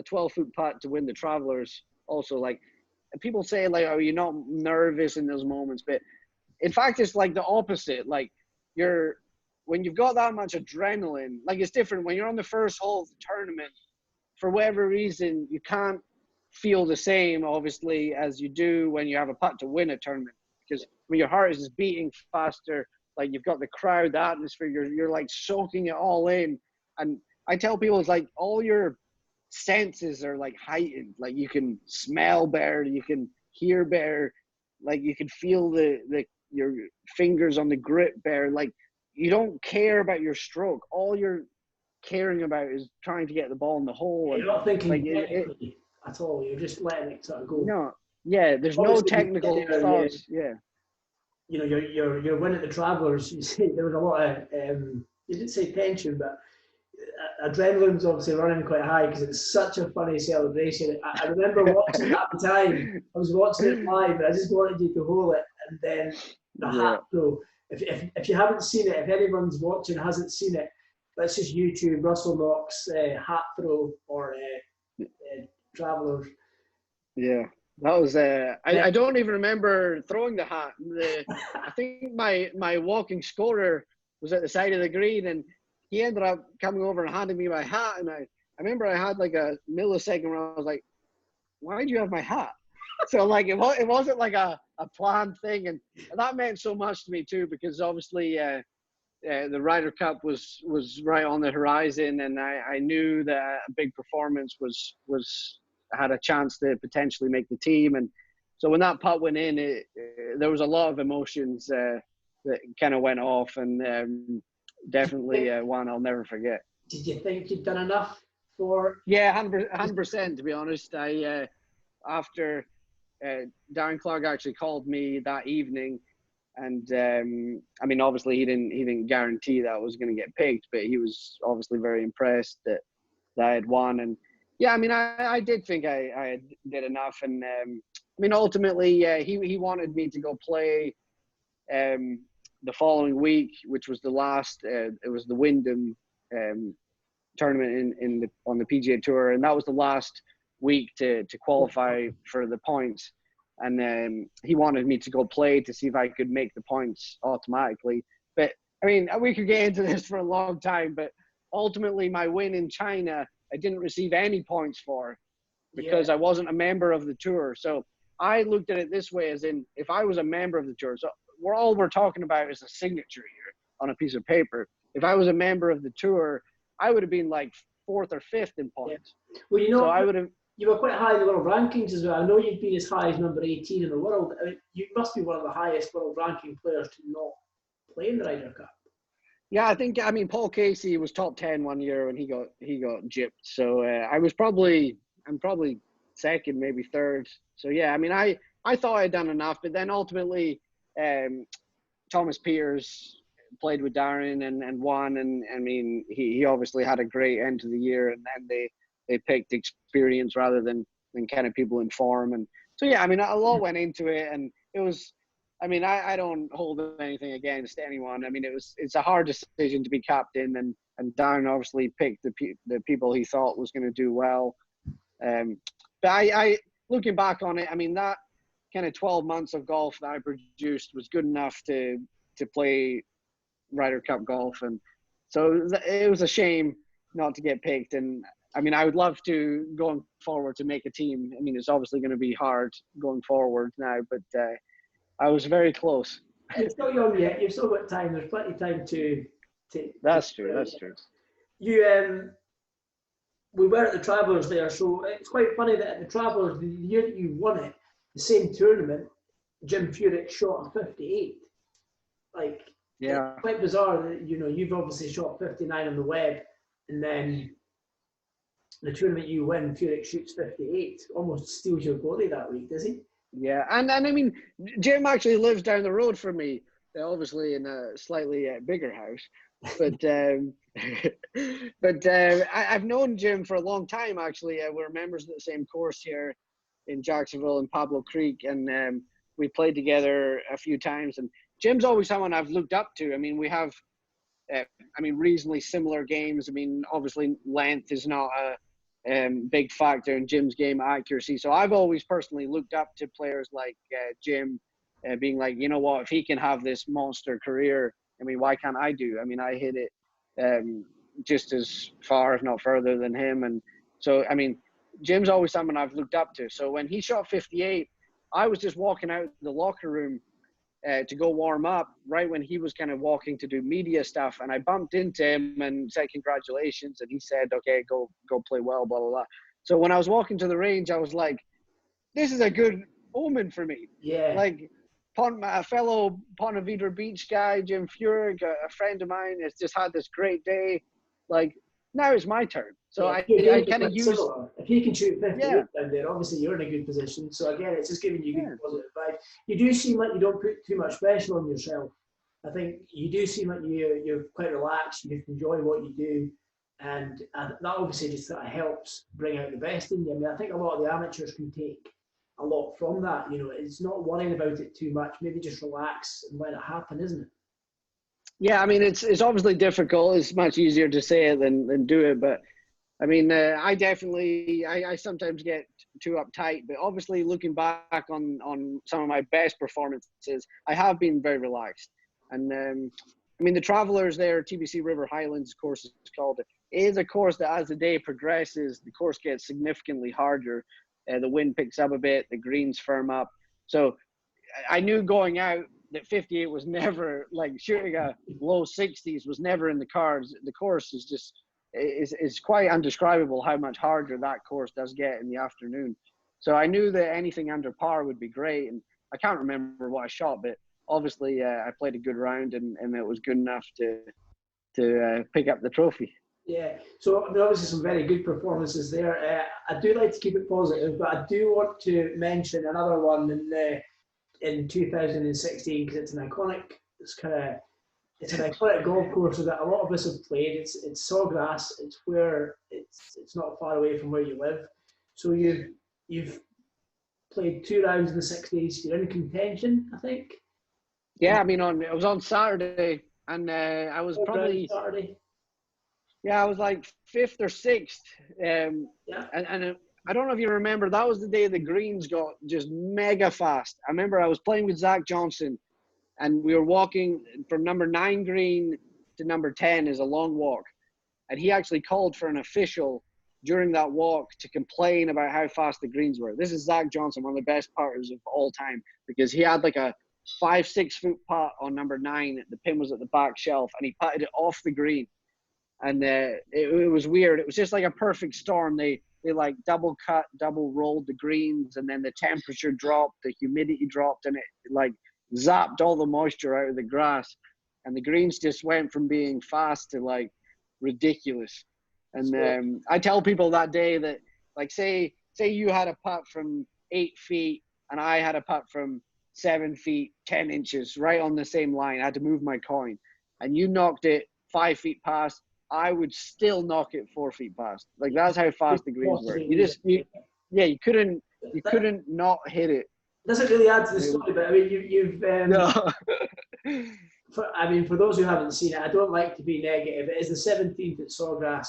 12-foot putt to win the Travelers. Also, like, people say, like, oh, you're not nervous in those moments, but in fact, it's like the opposite. Like, when you've got that much adrenaline, like, it's different when you're on the first hole of the tournament. For whatever reason, you can't feel the same, obviously, as you do when you have a putt to win a tournament, because when your heart is just beating faster, like, you've got the crowd, the atmosphere, you're like soaking it all in. And I tell people, it's like all your senses are like heightened. Like, you can smell better, you can hear better, like, you can feel your fingers on the grip better. Like, you don't care about your stroke. All you're caring about is trying to get the ball in the hole.
You're not thinking
like,
at all. You're just letting it sort of go.
No, yeah, there's no technical thoughts. Yeah.
You know, you're winning the Travelers. You see, there was a lot of you didn't say tension, but adrenaline was obviously running quite high because it was such a funny celebration. I remember watching it at the time. I was watching it live, and I just wanted you to hold it. And then the hat throw. If you haven't seen it, if anyone's watching hasn't seen it, let's just YouTube Russell Knox hat throw or Travelers.
Yeah. That was I don't even remember throwing the hat. I think my walking scorer was at the side of the green, and he ended up coming over and handing me my hat. And I remember I had like a millisecond where I was like, "Why do you have my hat?" So, like, it wasn't like a planned thing, and that meant so much to me too, because obviously the Ryder Cup was right on the horizon, and I knew that a big performance was had a chance to potentially make the team. And so when that putt went in, there was a lot of emotions that kind of went off, and definitely one I'll never forget.
Did you think you'd done enough for?
Yeah, 100%. To be honest, after Darren Clark actually called me that evening, and I mean, obviously he didn't guarantee that I was going to get picked, but he was obviously very impressed that I had won. And yeah, I mean, I did think I did enough. And I mean, ultimately, he wanted me to go play the following week, which was the last. It was the Wyndham tournament on the PGA Tour, and that was the last week to qualify for the points. And he wanted me to go play to see if I could make the points automatically. But I mean, we could get into this for a long time, but ultimately my win in China, I didn't receive any points for because I wasn't a member of the tour. So I looked at it this way, as in, if I was a member of the tour, so all we're talking about is a signature here on a piece of paper. If I was a member of the tour, I would have been like 4th or 5th in points.
Yeah. Well, you know,
so I would have.
You were quite high in the world rankings as well. I know you've been as high as number 18 in the world. I mean, you must be one of the highest world ranking players to not play in the Ryder Cup.
Yeah, I mean, Paul Casey was top 10 one year when he got gypped. So I'm probably 2nd, maybe 3rd. So yeah, I mean, I thought I'd done enough, but then ultimately Thomas Piers played with Darren and won. And I mean, he obviously had a great end to the year, and then they picked experience rather than kind of people in form. And so, yeah, I mean, a lot went into it, and it was, I mean, I don't hold anything against anyone. I mean, it's a hard decision to be captain, and Darren obviously picked the people he thought was going to do well. But I looking back on it, I mean, that kind of 12 months of golf that I produced was good enough to play Ryder Cup golf. And so it was a shame not to get picked. And I mean, I would love to, going forward, to make a team. I mean, it's obviously going to be hard going forward now, but I was very close.
You're still young yet. You've still got time. There's plenty of time to.
That's true. That's true.
We were at the Travelers there, so it's quite funny that at the Travelers, the year that you won it, the same tournament, Jim Furyk shot a 58. Like,
yeah,
it's quite bizarre that, you know, you've obviously shot 59 on the web, and then the tournament you win, Furyk shoots 58. Almost steals your body that week, does he?
Yeah, and I mean, Jim actually lives down the road from me, obviously in a slightly bigger house. But I've known Jim for a long time, actually. We're members of the same course here in Jacksonville and Pablo Creek, and we played together a few times. And Jim's always someone I've looked up to. I mean, we have, reasonably similar games. I mean, obviously length is not a big factor in Jim's game, accuracy. So I've always personally looked up to players like Jim, being like, you know what, if he can have this monster career, I mean, why can't I do? I mean, I hit it just as far, if not further, than him. And so, I mean, Jim's always someone I've looked up to. So when he shot 58, I was just walking out the locker room to go warm up right when he was kind of walking to do media stuff, and I bumped into him and said congratulations, and he said, okay, go play well, blah blah blah. So when I was walking to the range, I was like, this is a good omen for me.
Yeah.
Like a fellow Ponte Vedra Beach guy, Jim Furyk, a friend of mine, has just had this great day. Like, now it's my turn. So
yeah,
I kind of use.
If he can shoot 58
yeah.
down there, obviously you're in a good position. So again, it's just giving you good positive vibes. You do seem like you don't put too much pressure on yourself. I think you do seem like you're quite relaxed. You just enjoy what you do, and that obviously just helps bring out the best in you. I mean, I think a lot of the amateurs can take a lot from that. You know, it's not worrying about it too much. Maybe just relax and let it happen, isn't it?
Yeah, I mean, it's obviously difficult. It's much easier to say it than do it. But I mean, I sometimes get too uptight. But obviously, looking back on some of my best performances, I have been very relaxed. And I mean, the Travelers there, TBC River Highlands course is called. It is a course that, as the day progresses, the course gets significantly harder. The wind picks up a bit, the greens firm up. So I knew going out that 58 was never, like, shooting a low 60s was never in the cards. The course is just is quite undescribable how much harder that course does get in the afternoon. So I knew that anything under par would be great. And I can't remember what I shot, but obviously I played a good round and it was good enough to pick up the trophy.
Yeah, so I mean, obviously some very good performances there. I do like to keep it positive, but I do want to mention another one in 2016 because it's an iconic golf course that a lot of us have played. It's Sawgrass. It's where it's not far away from where you live. So you've played 2 rounds in the 60s. You're in contention, I think.
Yeah, I mean, it was on Saturday, and I was probably
Saturday.
Yeah, I was like 5th or 6th. And I don't know if you remember, that was the day the greens got just mega fast. I remember I was playing with Zach Johnson, and we were walking from number 9 green to number 10 is a long walk. And he actually called for an official during that walk to complain about how fast the greens were. This is Zach Johnson, one of the best putters of all time, because he had like a 5-6 foot putt on number 9. The pin was at the back shelf, and he putted it off the green. And it was weird. It was just like a perfect storm. They like double cut, double rolled the greens, and then the temperature dropped, the humidity dropped, and it like zapped all the moisture out of the grass. And the greens just went from being fast to like ridiculous. And I tell people that day that, like, say you had a putt from 8 feet and I had a putt from 7 feet 10 inches right on the same line. I had to move my coin, and you knocked it 5 feet past. I would still knock it 4 feet past. Like, that's how fast the greens were. You couldn't not hit it.
Doesn't really add to the story, but I mean, you've
no.
For those who haven't seen it, I don't like to be negative. It is the 17th at Sawgrass,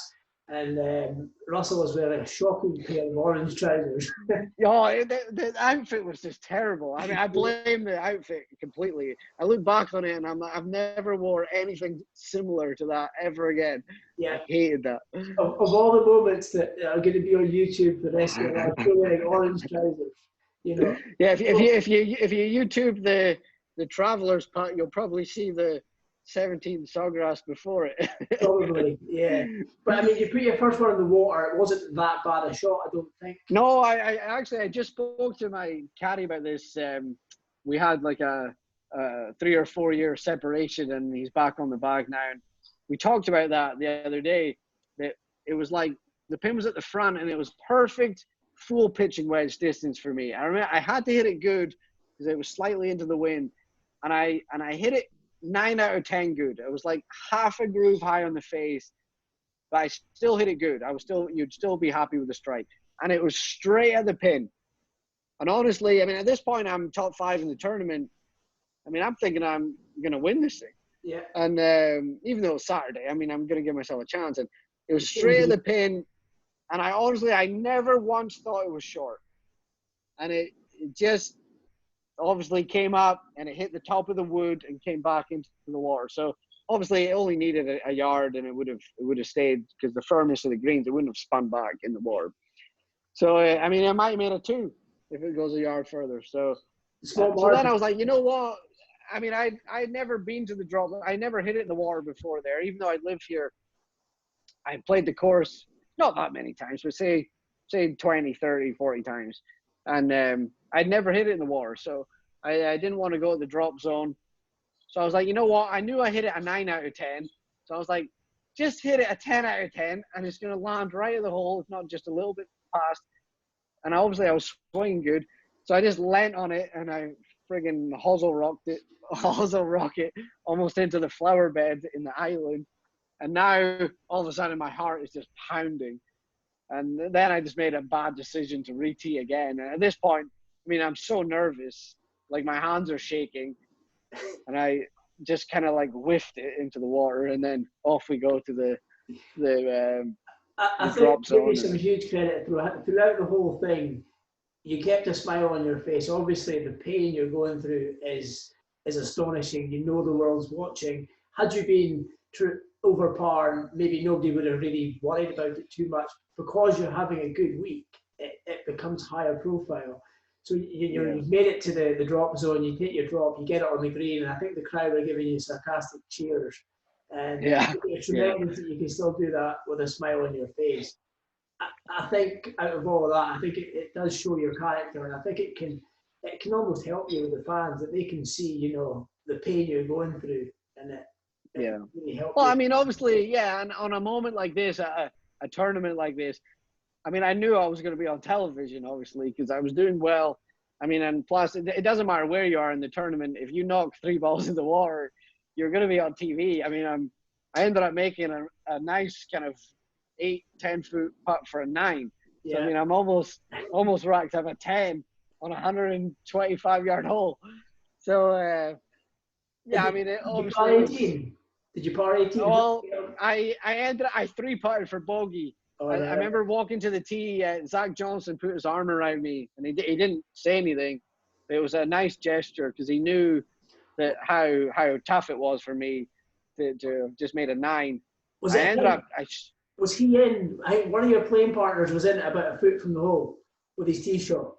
and Russell was wearing a shocking pair of orange trousers.
The outfit was just terrible. I mean, I blame the outfit completely. I look back on it and I've never wore anything similar to that ever again.
Yeah,
I hated that.
Of all the moments that are going to be on YouTube for the rest of your life, you're wearing orange trousers. You know.
Yeah, if you YouTube the Travelers putt, you'll probably see the 17th Sawgrass before it.
Probably, yeah. But I mean, you put your first one in the water. It wasn't that bad a shot, I don't think.
No, I just spoke to my caddy about this. We had like a 3 or 4 year separation, and he's back on the bag now. And we talked about that the other day. That it was like the pin was at the front, and it was perfect full pitching wedge distance for me. I remember I had to hit it good because it was slightly into the wind, and I hit it 9 out of 10 good. It was like half a groove high on the face, but I still hit it good. You'd still be happy with the strike. And it was straight at the pin. And honestly, I mean, at this point, I'm top 5 in the tournament. I mean, I'm thinking I'm going to win this thing.
Yeah.
And even though it's Saturday, I mean, I'm going to give myself a chance. And it was straight at the pin. And I never once thought it was short. And it just obviously came up and it hit the top of the wood and came back into the water. So obviously it only needed a yard and it would have stayed, because the firmness of the greens, it wouldn't have spun back in the water. So, I mean, I might have made a 2 if it goes a yard further. So then I was like, you know what? I mean, I'd never been to the drop. I never hit it in the water before there. Even though I live here, I played the course not that many times, but say 20, 30, 40 times. And I'd never hit it in the water. So I didn't want to go to the drop zone. So I was like, you know what? I knew I hit it a 9 out of 10. So I was like, just hit it a 10 out of 10, and it's going to land right at the hole, if not just a little bit past. And obviously I was swinging good. So I just leant on it, and I friggin' hosel rocked it almost into the flower bed in the island. And now all of a sudden my heart is just pounding. And then I just made a bad decision to re-tee again. And at this point, I mean, I'm so nervous, like my hands are shaking, and I just kind of like whiffed it into the water, and then off we go to the drop zone.
I give you some huge credit throughout the whole thing. You kept a smile on your face. Obviously, the pain you're going through is astonishing. You know the world's watching. Had you been over par, maybe nobody would have really worried about it too much. Because you're having a good week, it becomes higher profile. So you've made it to the drop zone, you take your drop, you get it on the green, and I think the crowd are giving you sarcastic cheers. And it's tremendous that you can still do that with a smile on your face. I think out of all of that, I think it does show your character, and I think it can almost help you with the fans, that they can see, you know, the pain you're going through, and it really helps.
Well, I mean, obviously, and on a moment like this, a tournament like this, I mean, I knew I was going to be on television, obviously, because I was doing well. I mean, and plus, it doesn't matter where you are in the tournament. If you knock 3 balls in the water, you're going to be on TV. I mean, I ended up making a nice kind of 8-10 foot putt for a 9. So, I mean, I'm almost racked up a 10 on a 125-yard hole. So, I mean, it obviously.
Did you par 18?
Well, I 3-putted for bogey. I remember walking to the tee. Zach Johnson put his arm around me, and he didn't say anything. It was a nice gesture, because he knew that how tough it was for me to have just made a 9. Was
he in? I think one of your playing partners was in about a foot from the hole with his tee shot.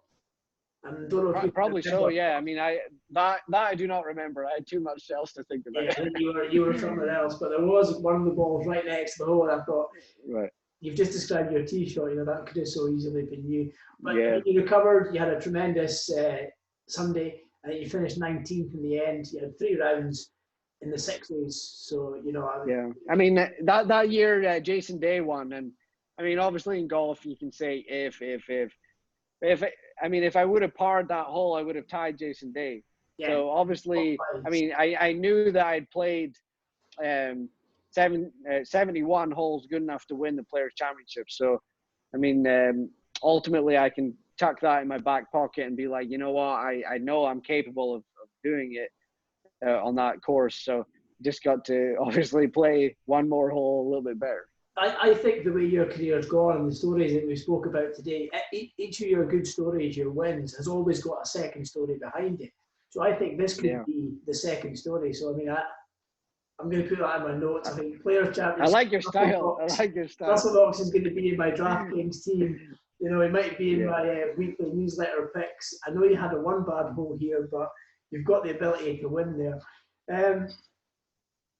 And don't know
probably so. Yeah. I mean, that I do not remember. I had too much else to think about.
Yeah, you were somewhere else, but there was one of the balls right next to the hole. And I thought,
right.
You've just described your tee shot. You know, that could have so easily been you. But you recovered. You had a tremendous Sunday. You finished 19th in the end. You had 3 rounds in the 60s. So, you know.
I mean, that year, Jason Day won. And, I mean, obviously in golf, you can say if. I mean, if I would have parred that hole, I would have tied Jason Day. Yeah. So, obviously, I mean, I knew that I'd played 71 holes good enough to win the Players' Championship. So, I mean, ultimately, I can tuck that in my back pocket and be like, you know what, I know I'm capable of doing it on that course. So, just got to obviously play one more hole a little bit better.
I think the way your career's gone and the stories that we spoke about today, each of your good stories, your wins, has always got a second story behind it. So I think this could be the second story. So, I mean, I'm going to put that in my notes. I think Players' Championship.
I like your style.
Russell Knox is going to be in my DraftKings team. You know, he might be in my weekly newsletter picks. I know you had a 1 bad hole here, but you've got the ability to win there.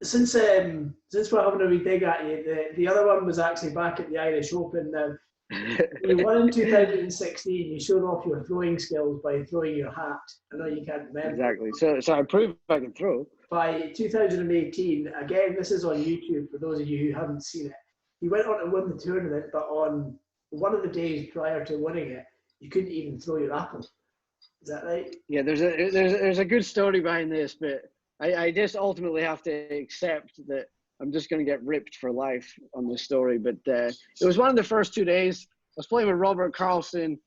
Since we're having a wee dig at you, the other one was actually back at the Irish Open. Now, you won in 2016. You showed off your throwing skills by throwing your hat. I know you can't remember.
Exactly. So I proved I can throw.
By 2018, again, this is on YouTube for those of you who haven't seen it. He went on to win the tournament, but on one of the days prior to winning it, you couldn't even throw your apple. Is that right? Yeah,
there's a good story behind this, but I just ultimately have to accept that I'm just going to get ripped for life on this story. But it was one of the first 2 days. I was playing with Robert Carlson,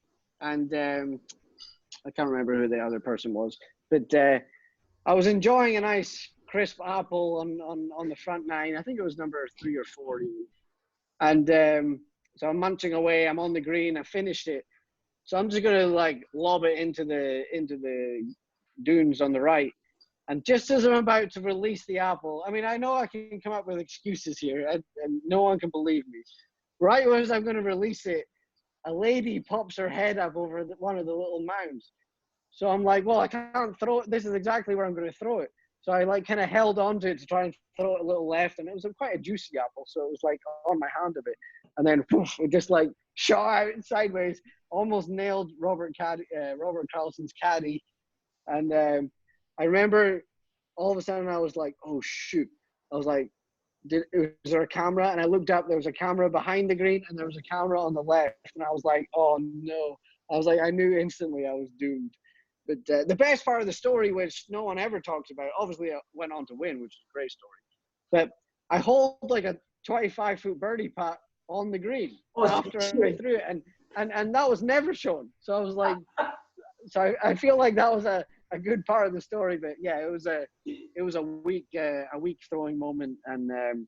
and I can't remember who the other person was. But I was enjoying a nice crisp apple on the front nine. I think it was number 3 or 4 even. And so I'm munching away. I'm on the green. I finished it. So I'm just gonna like lob it into the dunes on the right. And just as I'm about to release the apple, I mean, I know I can come up with excuses here, and no one can believe me. Right as I'm going to release it, a lady pops her head up over one of the little mounds. So I'm like, well, I can't throw it. This is exactly where I'm going to throw it. So I like kind of held onto it to try and throw it a little left, and it was quite a juicy apple, so it was like on my hand a bit. And then poof, it just like shot out sideways, almost nailed Robert Carlson's caddy. And I remember all of a sudden I was like, oh shoot. I was like, was there a camera? And I looked up, there was a camera behind the green and there was a camera on the left. And I was like, oh no. I was like, I knew instantly I was doomed. But the best part of the story, which no one ever talks about, obviously I went on to win, which is a great story. But I hold like a 25-foot birdie putt on the green after I threw it. And that was never shown. So I was like, so I feel like that was a good part of the story. But yeah, it was a weak throwing moment. And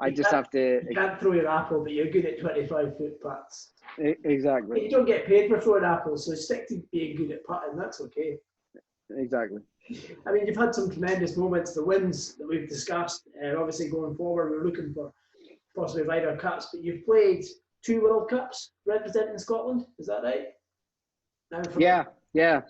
I just have to.
You can't throw your apple, but you're good at 25-foot putts.
Exactly.
You don't get paid for throwing apples, so stick to being good at putting. That's okay.
Exactly.
I mean, you've had some tremendous moments. The wins that we've discussed, obviously going forward, we're looking for possibly Ryder Cups. But you've played 2 World Cups representing Scotland. Is that right?
Yeah.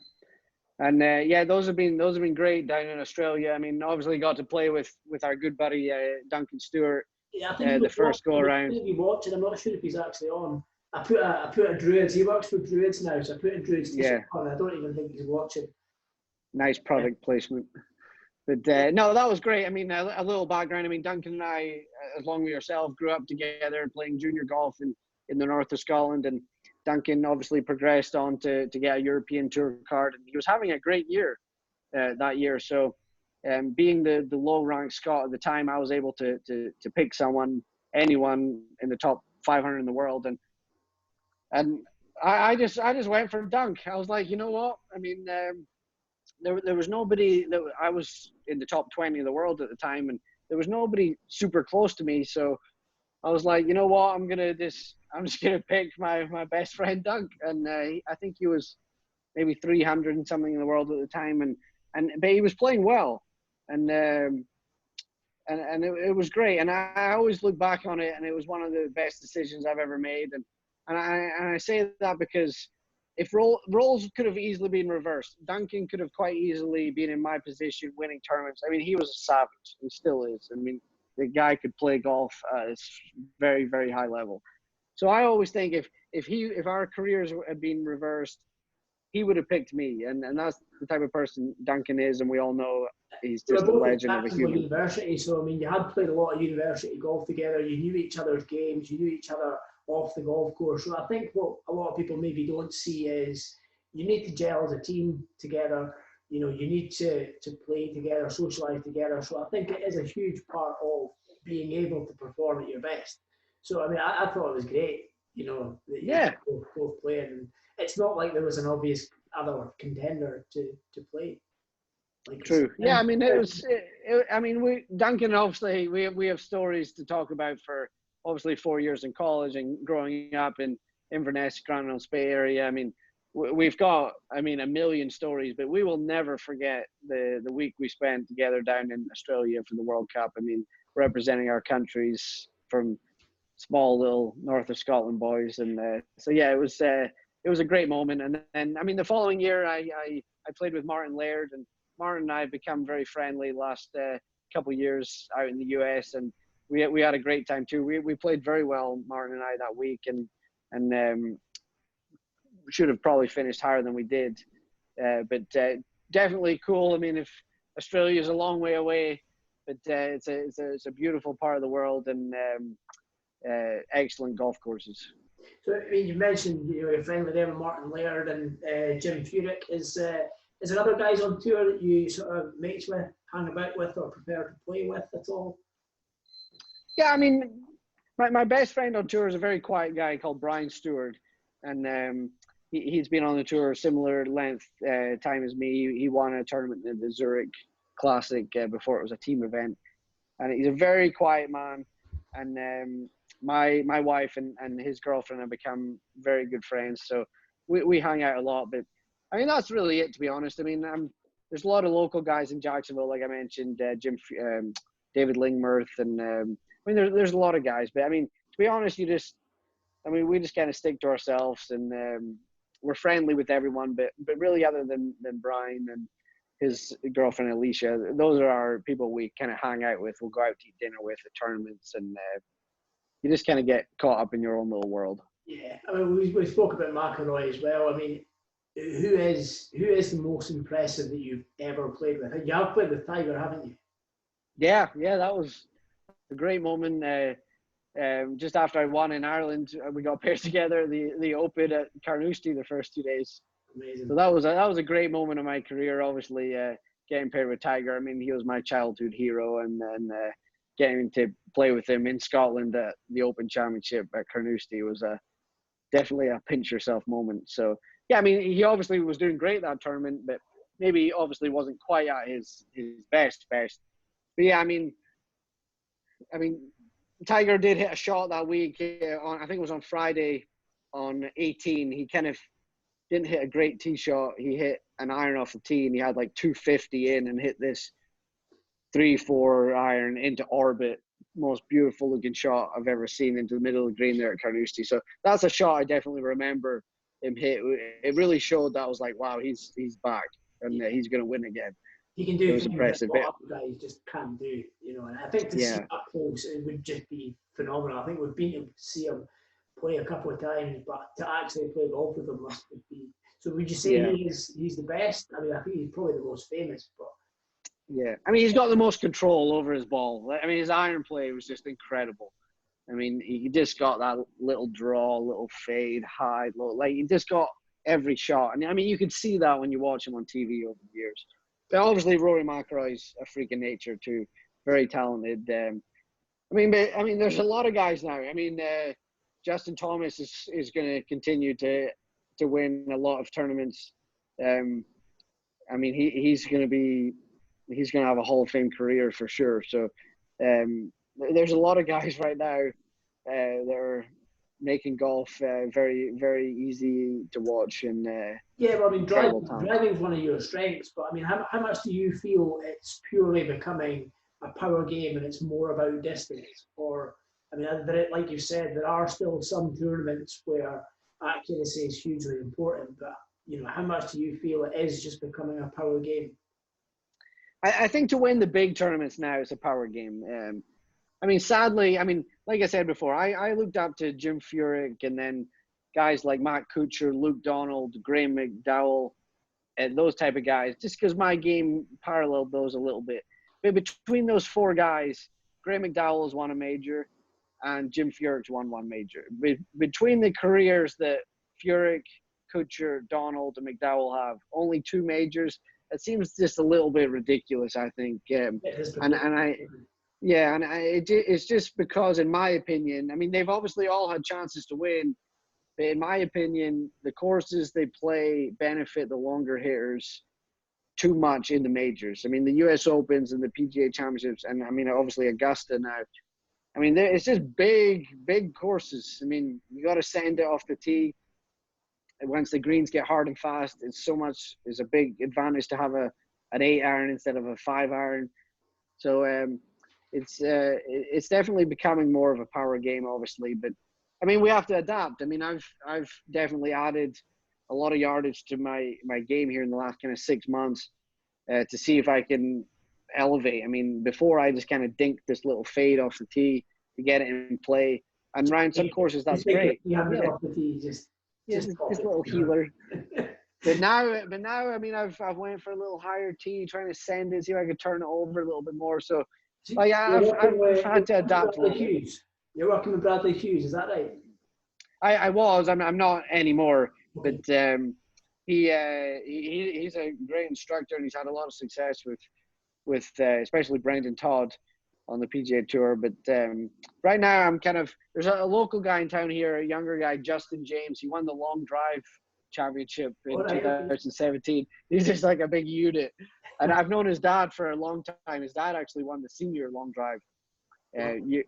And yeah, those have been great down in Australia. I mean, obviously got to play with our good buddy Duncan Stewart.
Yeah, I think
the first go around.
I'm not sure if he's actually on. I put a Druids. He works for Druids now, so I put a Druids t-shirt on. I don't even think he's watching.
Nice product placement. But no, that was great. I mean, a little background. I mean, Duncan and I, along with yourself, grew up together playing junior golf in the north of Scotland. And Duncan obviously progressed on to get a European Tour card. And he was having a great year that year. So being the low-ranked Scot at the time, I was able to pick anyone in the top 500 in the world. And I just went for Dunk. I was like, you know what? I mean, there was nobody that I was in the top 20 of the world at the time, and there was nobody super close to me. So I was like, you know what? I'm just gonna pick my best friend Dunk, and I think he was maybe 300 and something in the world at the time, but he was playing well, and it was great. And I always look back on it, and it was one of the best decisions I've ever made. And I say that because if roles could have easily been reversed, Duncan could have quite easily been in my position winning tournaments. I mean, he was a savage. He still is. I mean, the guy could play golf at a very, very high level. So I always think if our careers had been reversed, he would have picked me. And that's the type of person Duncan is, and we all know he's just a legend of a human.
University, so I mean, you had played a lot of university golf together. You knew each other's games. You knew each other off the golf course. So I think what a lot of people maybe don't see is you need to gel as a team together. You know, you need to play together, socialise together. So I think it is a huge part of being able to perform at your best. So I mean, I thought it was great. You know, that you both playing. And it's not like there was an obvious other contender to play. Like
True. Yeah, I mean, Duncan, obviously, we have stories to talk about for obviously 4 years in college and growing up in Inverness, Granville Bay area. I mean, we've got, a million stories, but we will never forget the week we spent together down in Australia for the World Cup. I mean, representing our countries from small little north of Scotland boys. And so, yeah, it was a great moment. And then, I mean, the following year, I played with Martin Laird, and Martin and I have become very friendly last couple of years out in the US, and we had a great time too. We played very well, Martin and I, that week, and should have probably finished higher than we did. But definitely cool. I mean, if Australia is a long way away, but it's a beautiful part of the world, and excellent golf courses.
So I mean, you mentioned you're friendly there with Martin Laird and Jim Furyk. Is there other guys on tour that you sort of mates with, hang about with, or prepare to play with at all?
Yeah, I mean, my best friend on tour is a very quiet guy called Brian Stewart, and he's been on the tour a similar length time as me. He won a tournament in the Zurich Classic before it was a team event. And he's a very quiet man. And my wife and his girlfriend have become very good friends. So we hang out a lot. But I mean, that's really it, to be honest. I mean, there's a lot of local guys in Jacksonville, like I mentioned, David Lingmerth, and I mean, there's a lot of guys. But I mean, to be honest, we just kind of stick to ourselves, and we're friendly with everyone. But really, other than Brian and his girlfriend Alicia, those are our people we kind of hang out with. We'll go out to eat dinner with at tournaments, and you just kind of get caught up in your own little world.
Yeah, I mean, we spoke about McIlroy as well. I mean, who is the most impressive that you've ever played with? You have played with Tiger, haven't you?
Yeah, that was a great moment. Just after I won in Ireland, we got paired together the Open at Carnoustie the first 2 days.
Amazing.
So that was a great moment of my career. Obviously, getting paired with Tiger. I mean, he was my childhood hero, and then getting to play with him in Scotland at the Open Championship at Carnoustie was definitely a pinch yourself moment. So yeah, I mean, he obviously was doing great that tournament, but maybe obviously wasn't quite at his best. But yeah, I mean, Tiger did hit a shot that week on, I think it was on Friday, on 18. He kind of didn't hit a great tee shot. He hit an iron off the tee, and he had like 250 in and hit this 3-4 iron into orbit. Most beautiful looking shot I've ever seen into the middle of the green there at Carnoustie. So that's a shot I definitely remember him hit. It really showed that I was like, wow, he's back, and he's going to win again.
He can do
it was impressive.
What other guys just can't do, you know. And I think to see that close, it would just be phenomenal. I think we've been able to see him play a couple of times, but to actually play golf with him must be. So would you say he's the best? I mean, I think he's probably the most famous, but.
Yeah, I mean, he's got the most control over his ball. I mean, his iron play was just incredible. I mean, he just got that little draw, little fade, high, low. Like, he just got every shot. And I mean, you could see that when you watch him on TV over the years. But obviously, Rory McIlroy's a freak of nature too, very talented. I mean, there's a lot of guys now. I mean, Justin Thomas is going to continue to win a lot of tournaments. I mean, he's going to have a Hall of Fame career for sure. So there's a lot of guys right now that are making golf very, very easy to watch. And
yeah, well, I mean, driving is one of your strengths, but I mean, how much do you feel it's purely becoming a power game and it's more about distance? Or, I mean, like you said, there are still some tournaments where accuracy is hugely important, but, you know, how much do you feel it is just becoming a power game?
I think to win the big tournaments now is a power game. I mean, sadly, I mean, like I said before, I looked up to Jim Furyk, and then guys like Matt Kuchar, Luke Donald, Graham McDowell, and those type of guys, just because my game paralleled those a little bit. But between those four guys, Graham McDowell has won a major, and Jim Furyk's won one major. Between the careers that Furyk, Kuchar, Donald, and McDowell have, only 2 majors. It seems just a little bit ridiculous, I think. It's just because, in my opinion, I mean, they've obviously all had chances to win, but in my opinion, the courses they play benefit the longer hitters too much in the majors. I mean, the U.S. Opens and the PGA Championships, and I mean, obviously Augusta now. I mean, it's just big courses. I mean, you got to send it off the tee. Once the greens get hard and fast, it's a big advantage to have an 8-iron instead of a 5-iron. So it's definitely becoming more of a power game, obviously. But I mean, we have to adapt. I mean, I've definitely added a lot of yardage to my game here in the last kind of 6 months to see if I can elevate. I mean, before I just kind of dinked this little fade off the tee to get it in play, and around some courses that's great.
You have it off the tee, just
little healer. But now, I mean, I've went for a little higher tee, trying to send it, see if I could turn it over a little bit more. So, I've had to adapt a little bit.
You're working with Bradley Hughes, is that right?
I was. I'm not anymore.
Okay.
But he's a great instructor, and he's had a lot of success with especially Brendan Todd on the PGA Tour. But right now, there's a local guy in town here, a younger guy, Justin James. He won the long drive championship in
All right, okay.
2017. He's just like a big unit. And I've known his dad for a long time. His dad actually won the senior long drive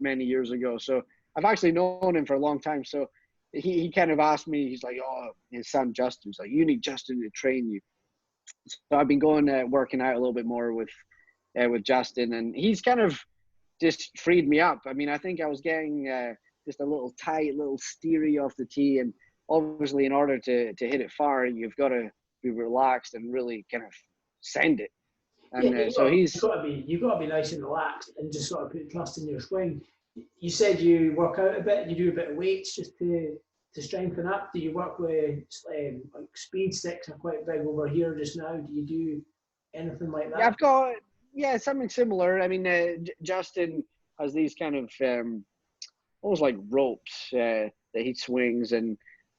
many years ago. So I've actually known him for a long time. So he kind of asked me, he's like, oh, his son Justin's like, you need Justin to train you. So I've been going working out a little bit more with Justin, and he's kind of just freed me up. I mean, I think I was getting just a little tight, little steery off the tee, and obviously in order to hit it far, you've got to be relaxed and really kind of send it. And
Yeah,
you've
got to be nice and relaxed and just sort of put trust in your swing. You said you work out a bit. You do a bit of weights just to strengthen up. Do you work with like speed sticks? Are quite big over here just now. Do you do anything like that?
Yeah, I've got something similar. I mean, Justin has these kind of almost like ropes that he swings and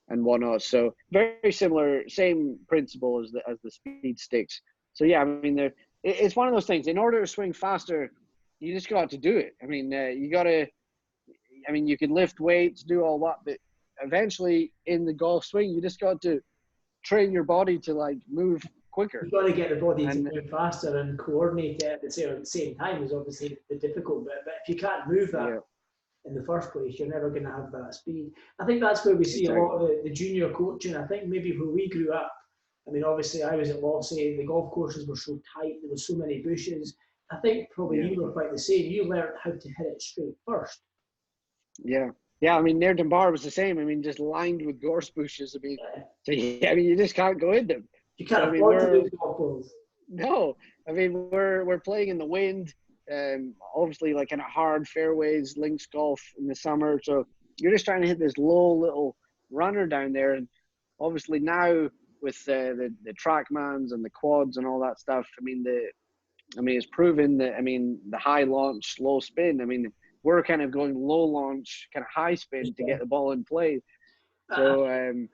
whatnot. So very similar, same principle as the speed sticks. So yeah, I mean, it's one of those things. In order to swing faster, you just got to do it. I mean, you got to. I mean, you can lift weights, do all that, but eventually in the golf swing, you just got to train your body to like move quicker.
You've got to get the body to move faster and coordinate it at the same time is obviously the difficult bit. But if you can't move that in the first place, you're never going to have that speed. I think that's where we see a lot of the junior coaching. I think maybe when we grew up, I mean, obviously I was at Lossy, the golf courses were so tight, there were so many bushes. I think probably you were quite the same. You learned how to hit it straight first.
Yeah. I mean, near Dunbar was the same. I mean, just lined with gorse bushes. I mean, you just can't go in them.
You can't afford to lose golf balls.
No, I mean, we're playing in the wind. Obviously, like in a hard fairways, links golf in the summer. So you're just trying to hit this low little runner down there. And obviously now with the TrackMans and the quads and all that stuff, I mean, it's proven that, I mean, the high launch, low spin, I mean, we're kind of going low launch, kind of high spin to get the ball in play. So,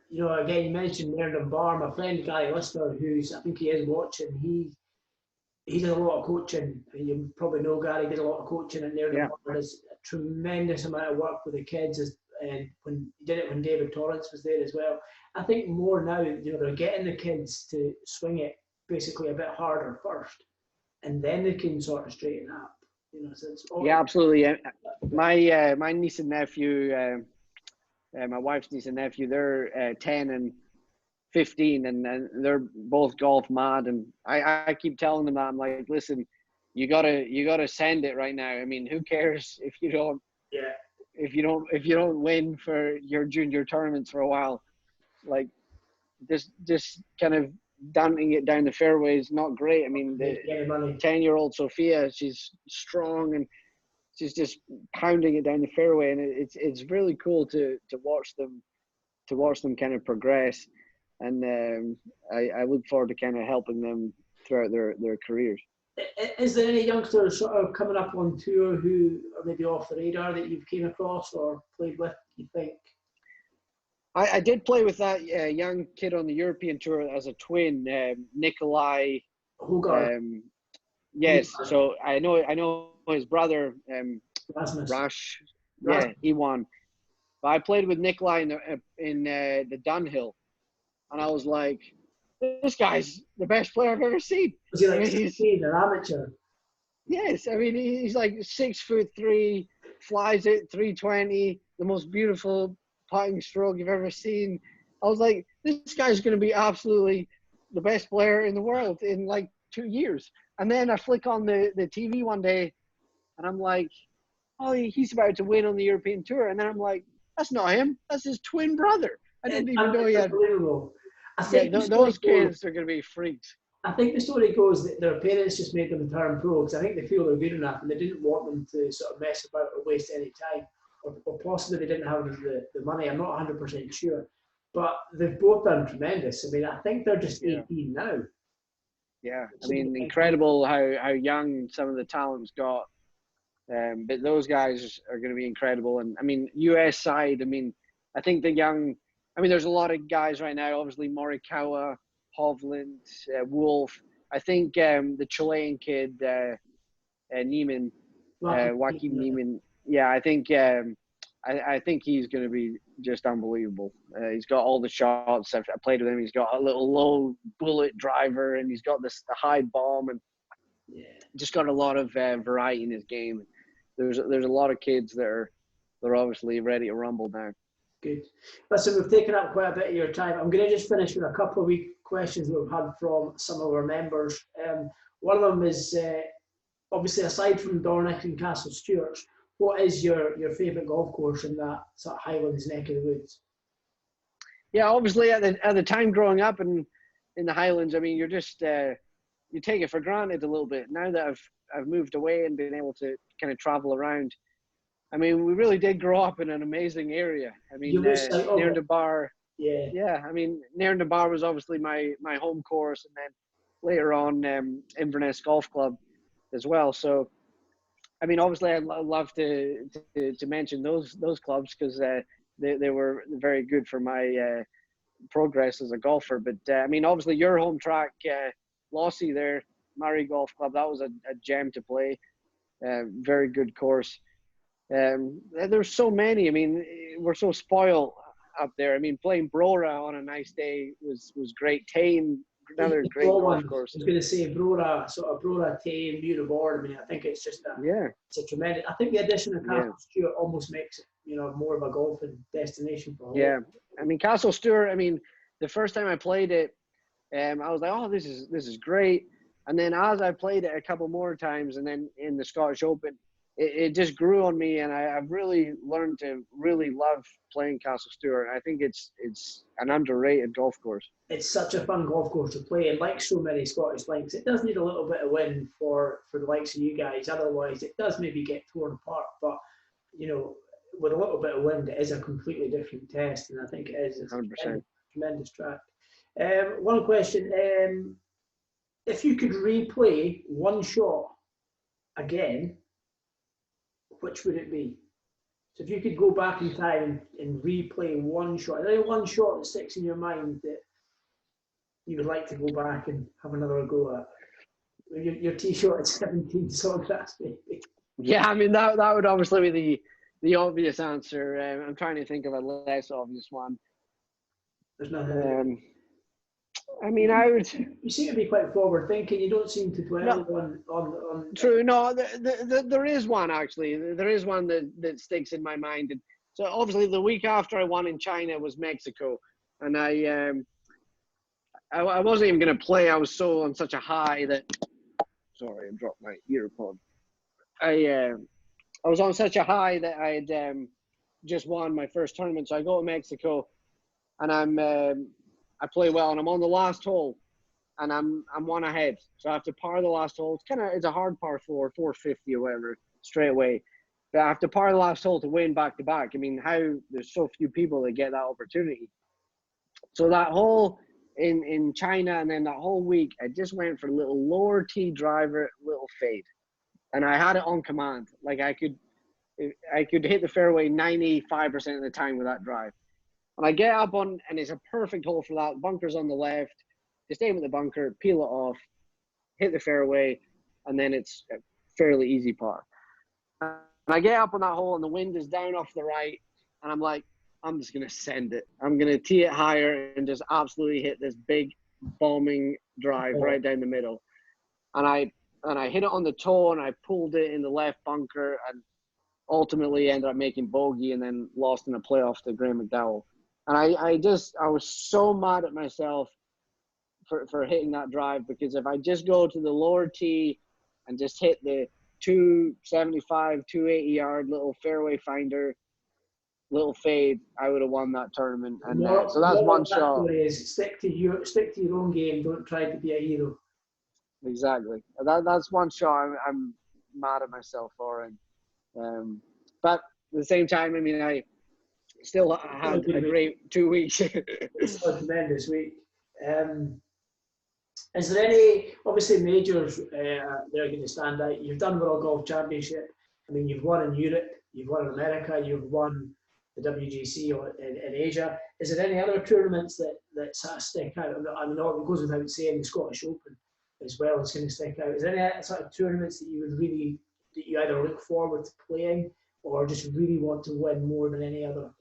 you know, again, you mentioned Nerden Bar, my friend Guy Lister, who's, I think he is watching, he did a lot of coaching. You probably know Gary did a lot of coaching at Nerden Bar. Does a tremendous amount of work with the kids, and when he did it when David Torrance was there as well. I think more now, you know, they're getting the kids to swing it basically a bit harder first, and then they can sort of straighten up. You know, so it's
absolutely. My niece and nephew, my wife's niece and nephew, they're 10 and 15, and they're both golf mad. And I keep telling them that, I'm like, listen, you gotta send it right now. I mean, who cares if you don't?
Yeah.
If you don't win for your junior tournaments for a while, like just kind of dunking it down the fairway is not great. I mean, the 10-year-old Sophia, she's strong and she's just pounding it down the fairway, and it's really cool to watch them kind of progress, and I look forward to kind of helping them throughout their careers.
Is there any youngsters sort of coming up on tour who are maybe off the radar that you've came across or played with, you think?
I did play with that young kid on the European tour as a twin, Nikolai.
Hogard.
Yes, so I know his brother, Rash. Yeah, he won. But I played with Nikolai in the Dunhill, and I was like, this guy's the best player I've ever seen.
Was he like 16, an amateur?
Yes, I mean, he's like 6'3", flies it 320, the most beautiful putting stroke you've ever seen. I was like, this guy's going to be absolutely the best player in the world in like 2 years. And then I flick on the TV one day, and I'm like, oh, he's about to win on the European Tour. And then I'm like, that's not him. That's his twin brother. I didn't even know he had.
I think
those kids are going to be freaks.
I think the story goes that their parents just made them turn pro because I think they feel they're good enough and they didn't want them to sort of mess about or waste any time. Or possibly they didn't have the money. I'm not 100% sure. But they've both done tremendous. I mean, I think they're just 18 now.
Yeah, I mean, incredible how young some of the talents got. But those guys are going to be incredible. And, I mean, US side, I mean, I think there's a lot of guys right now, obviously Morikawa, Hovland, Wolf. I think the Chilean kid, Neiman, Joaquin Neiman. Yeah, I think I think he's going to be just unbelievable. He's got all the shots. I played with him. He's got a little low bullet driver, and he's got the high bomb, and just got a lot of variety in his game. There's a lot of kids that they're obviously ready to rumble now.
Good. Listen, we've taken up quite a bit of your time. I'm going to just finish with a couple of questions that we've had from some of our members. One of them is, obviously, aside from Dornoch and Castle Stuart, what is your favourite golf course in that sort of Highlands neck of the woods?
Yeah, obviously, at the time growing up in the Highlands, I mean, you're just you take it for granted a little bit. Now that I've moved away and been able to kind of travel around, I mean, we really did grow up in an amazing area. I mean, near the bar. Yeah. I mean, near the bar was obviously my home course, and then later on Inverness Golf Club as well. So, I mean, obviously, I'd love to mention those clubs because they were very good for my progress as a golfer. But I mean, obviously, your home track, Lossy there, Murray Golf Club, that was a gem to play. Very good course. There's so many. I mean, we're so spoiled up there. I mean, playing Brora on a nice day was great. Tane, another great golf course.
I was going to say Brora, sort of Brora, Tane, Muirboard. I mean, I think it's just it's a tremendous. I think the addition of Castle Stuart almost makes it, more of a golfing destination for all.
Yeah, I mean, Castle Stuart. I mean, the first time I played it, I was like, oh, this is great. And then as I played it a couple more times, and then in the Scottish Open, it just grew on me, and I've really learned to really love playing Castle Stuart. I think it's an underrated golf course.
It's such a fun golf course to play, and like so many Scottish links, it does need a little bit of wind for the likes of you guys. Otherwise, it does maybe get torn apart. But with a little bit of wind, it is a completely different test, and I think it is a
100%.
Tremendous track. One question: if you could replay one shot again, which would it be? So if you could go back in time and replay one shot, is there one shot that sticks in your mind that you would like to go back and have another go at? Your tee shot at 17 Sawgrass, maybe.
Yeah, I mean that would obviously be the obvious answer. I'm trying to think of a less obvious one.
There's nothing.
I mean, I would.
You seem to be quite forward thinking. You don't seem to dwell on.
True. No, there is one actually. There is one that sticks in my mind. And so obviously, the week after I won in China was Mexico, and I wasn't even going to play. I was so on such a high that. Sorry, I dropped my earpod. I was on such a high that I had just won my first tournament. So I go to Mexico, and I play well, and I'm on the last hole, and I'm one ahead. So I have to par the last hole. It's a hard par 450 or whatever, straight away. But I have to par the last hole to win back to back. I mean, there's so few people that get that opportunity. So that hole in China, and then that whole week, I just went for a little lower tee driver, little fade, and I had it on command. Like I could hit the fairway 95% of the time with that drive. And I get up on, and it's a perfect hole for that. Bunker's on the left. Just aim at the bunker, peel it off, hit the fairway, and then it's a fairly easy par. And I get up on that hole, and the wind is down off the right, and I'm like, I'm just going to send it. I'm going to tee it higher and just absolutely hit this big bombing drive right down the middle. And I hit it on the toe, and I pulled it in the left bunker, and ultimately ended up making bogey and then lost in a playoff to Graham McDowell. And I was so mad at myself for hitting that drive, because if I just go to the lower tee and just hit the 275, 280 yard little fairway finder, little fade, I would have won that tournament. And so that's one shot.
Stick to your own game. Don't try to be a hero.
Exactly. That's one shot I'm mad at myself for. And but at the same time, I mean, I still had a great 2 weeks.
It's a tremendous week. Is there any, obviously, majors that are going to stand out? You've done World Golf Championship. I mean, you've won in Europe, you've won in America, you've won the WGC in Asia. Is there any other tournaments that sort of stick out? I mean, it goes without saying the Scottish Open as well is going to stick out. Is there any sort of tournaments that you would really, that you either look forward to playing or just really want to win more than any other?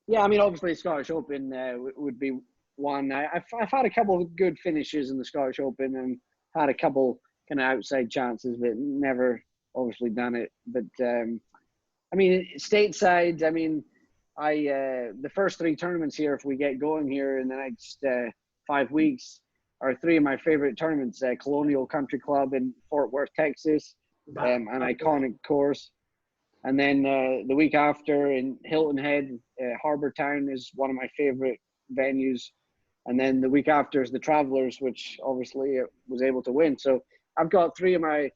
Yeah, I mean, obviously Scottish Open would be one. I've had a couple of good finishes in the Scottish Open and had a couple kind of outside chances, but never obviously done it. But I mean, stateside, I mean, the first 3 tournaments here, if we get going here in the next 5 weeks, are 3 of my favorite tournaments. Colonial Country Club in Fort Worth, Texas, an iconic course. And then the week after in Hilton Head, Harbour Town is one of my favorite venues. And then the week after is the Travelers, which obviously was able to win. So I've got 3 of my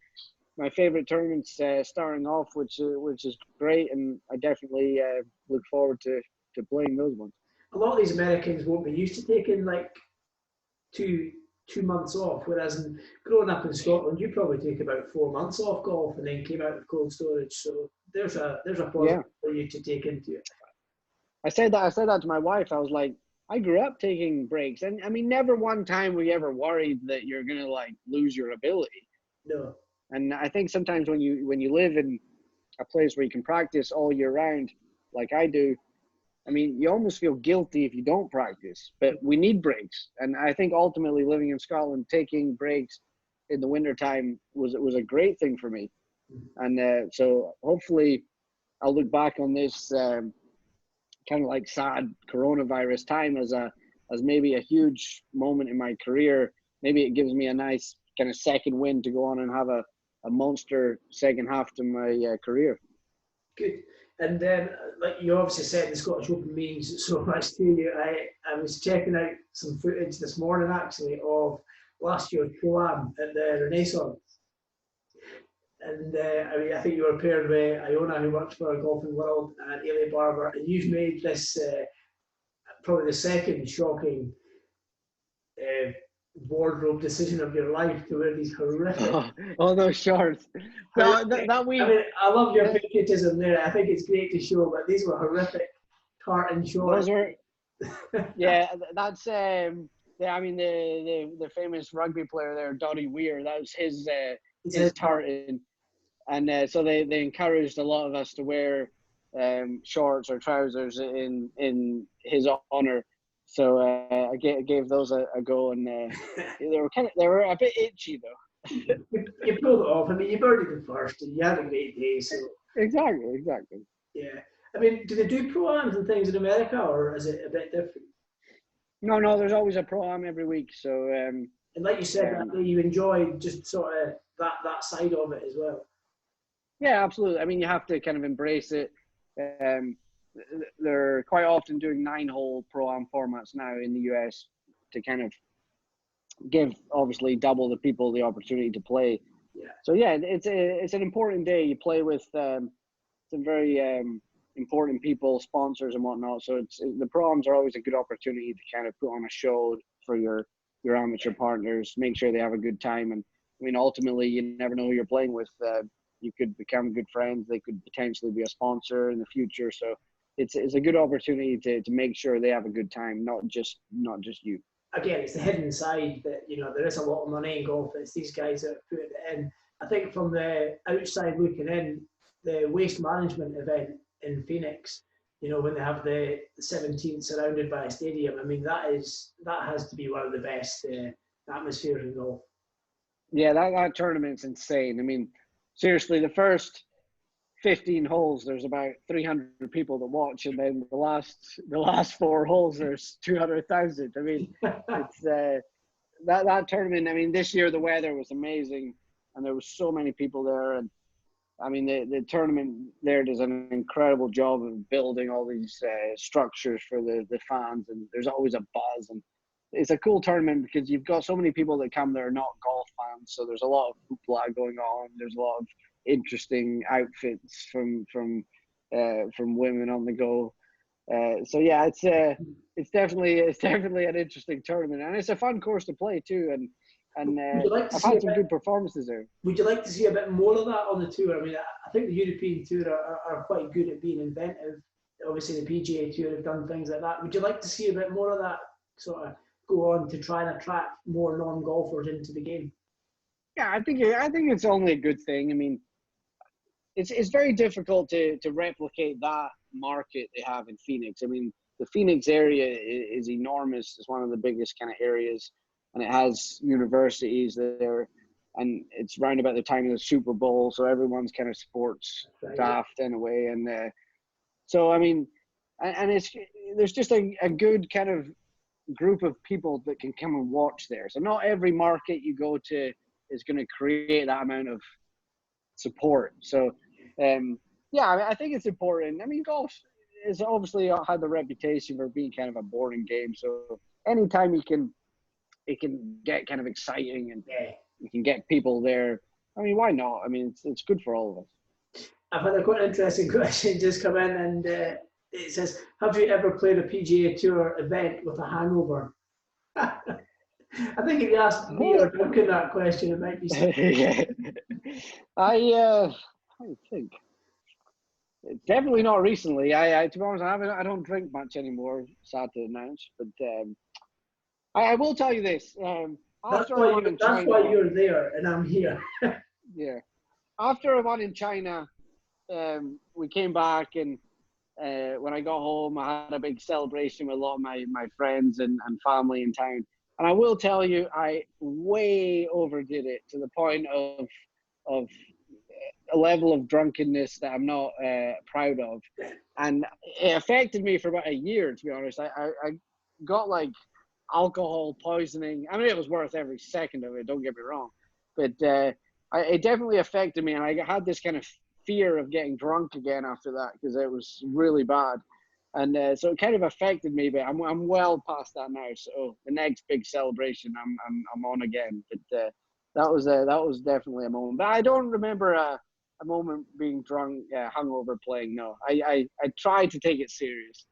favorite tournaments starting off, which is great, and I definitely look forward to playing those ones.
A lot of these Americans won't be used to taking like two months off, whereas growing up in Scotland, you probably take about 4 months off golf and then came out of cold storage. So there's a positive for you to take into it.
I said that to my wife. I was like, I grew up taking breaks, and I mean, never one time were you ever worried that you're gonna like lose your ability.
No.
And I think sometimes when you live in a place where you can practice all year round, like I do, I mean, you almost feel guilty if you don't practice. But we need breaks, and I think ultimately living in Scotland, taking breaks in the wintertime was a great thing for me. And so hopefully, I'll look back on this kind of like sad coronavirus time as maybe a huge moment in my career. Maybe it gives me a nice kind of second wind to go on and have a monster second half to my career.
Good. And then, like you obviously said, the Scottish Open means so much to you. I was checking out some footage this morning, actually, of last year's Pro-Am at the Renaissance. And I mean, I think you were paired with Iona, who works for Golfing World, and Ailey Barber, and you've made this probably the second shocking wardrobe decision of your life to wear these horrific.
Oh, those shorts. That week.
I mean, I love your patriotism there. I think it's great to show, but these were horrific tartan shorts.
Those were. Yeah, that's yeah. I mean, the famous rugby player there, Dottie Weir. That was his tartan, and so they encouraged a lot of us to wear shorts or trousers in his honor. So I gave those a go, and they were a bit itchy though.
You pulled it off. I mean, you birdied it first, and you had a great day. So
exactly.
Yeah, I mean, do they do pro-ams and things in America, or is it a bit different?
No. There's always a pro-am every week. So
and like you said, you enjoy just sort of that side of it as well.
Yeah, absolutely. I mean, you have to kind of embrace it. They're quite often doing 9-hole pro-am formats now in the US to kind of give obviously double the people the opportunity to play.
Yeah.
So yeah, it's an important day. You play with some very important people, sponsors and whatnot. So the pro-ams are always a good opportunity to kind of put on a show for your amateur partners, make sure they have a good time. And I mean, ultimately, you never know who you're playing with. You could become good friends. They could potentially be a sponsor in the future. So it's a good opportunity to make sure they have a good time, not just you.
Again, it's the hidden side that, there is a lot of money in golf. It's these guys that put it in. I think from the outside looking in, the waste management event in Phoenix, when they have the 17th surrounded by a stadium, I mean, that has to be one of the best atmospheres in golf. Yeah,
that tournament's insane. I mean, seriously, the first 15 holes, there's about 300 people that watch, and then the last 4 holes, there's 200,000. I mean, it's that tournament. I mean, this year the weather was amazing, and there was so many people there, and I mean the tournament there does an incredible job of building all these structures for the fans, and there's always a buzz, and it's a cool tournament because you've got so many people that come there not golf fans, so there's a lot of hoopla going on. There's a lot of interesting outfits from women on the go. So yeah, it's definitely an interesting tournament, and it's a fun course to play too. And I've had some good performances there.
Would you like to see a bit more of that on the tour? I mean, I think the European Tour are quite good at being inventive. Obviously, the PGA Tour have done things like that. Would you like to see a bit more of that sort of go on to try and attract more non-golfers into the game?
Yeah, I think it's only a good thing. I mean, it's very difficult to replicate that market they have in Phoenix. I mean, the Phoenix area is enormous. It's one of the biggest kind of areas, and it has universities there, and it's round about the time of the Super Bowl, so everyone's kind of sports daft in a way. And so, I mean, and there's just a good kind of group of people that can come and watch there. So not every market you go to is going to create that amount of support. So, yeah, I mean, I think it's important. I mean, golf is obviously had the reputation for being kind of a boring game. So anytime it can get kind of exciting and you can get people there, I mean, why not? I mean, it's good for all of us.
I've had a quite interesting question just come in, and it says, have you ever played a PGA Tour event with a hangover? I think if you asked me or Duncan that question, it might be
I think definitely not recently. To be honest, I don't drink much anymore, sad to announce, but I will tell you this.
That's why you're there and I'm here.
Yeah. After I won in China, we came back, and when I got home, I had a big celebration with a lot of my friends and family in town. And I will tell you, I way overdid it to the point of a level of drunkenness that I'm not proud of. And it affected me for about a year, to be honest. I got like alcohol poisoning. I mean, it was worth every second of it, don't get me wrong. But it definitely affected me. And I had this kind of fear of getting drunk again after that because it was really bad. And so it kind of affected me, but I'm well past that now. So the next big celebration, I'm on again. But that was definitely a moment. But I don't remember a moment being drunk, hungover playing. No, I tried to take it serious.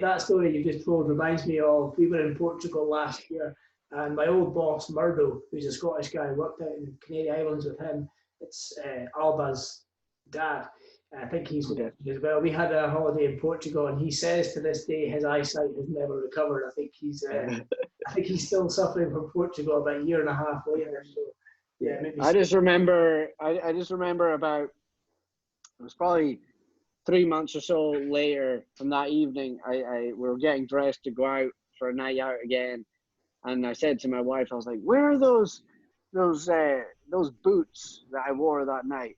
That story you just told reminds me of, we were in Portugal last year, and my old boss Murdo, who's a Scottish guy, worked out in Canary Islands with him. It's Alba's dad. I think he's with it as well. We had a holiday in Portugal, and he says to this day his eyesight has never recovered. I think he's still suffering from Portugal about a year and a half later. So yeah, maybe.
I just remember about, it was probably 3 months or so later from that evening. We were getting dressed to go out for a night out again, and I said to my wife, I was like, "Where are those boots that I wore that night?"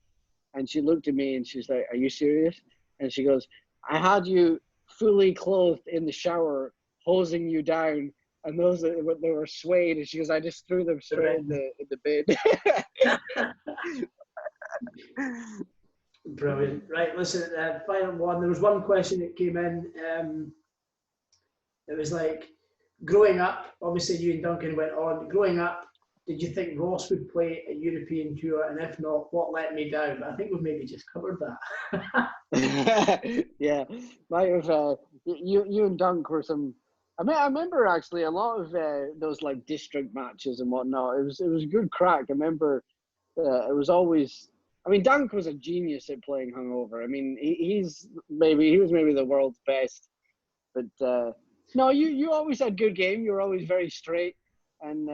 And she looked at me and she's like, "Are you serious?" And she goes, "I had you fully clothed in the shower, hosing you down, and they were suede." And she goes, "I just threw them straight in the bin."
Brilliant. Right, listen, final one. There was one question that came in. It was like, growing up, obviously you and Duncan went on. Growing up, did you think Ross would play a European Tour? And if not, what let me down? I think we've maybe just covered
that. Yeah, might have. You and Dunk were some. I remember actually a lot of those like district matches and whatnot. It was good crack. I remember it was always. I mean, Dunk was a genius at playing hungover. I mean, he was maybe the world's best. But no, you always had good game. You were always very straight, and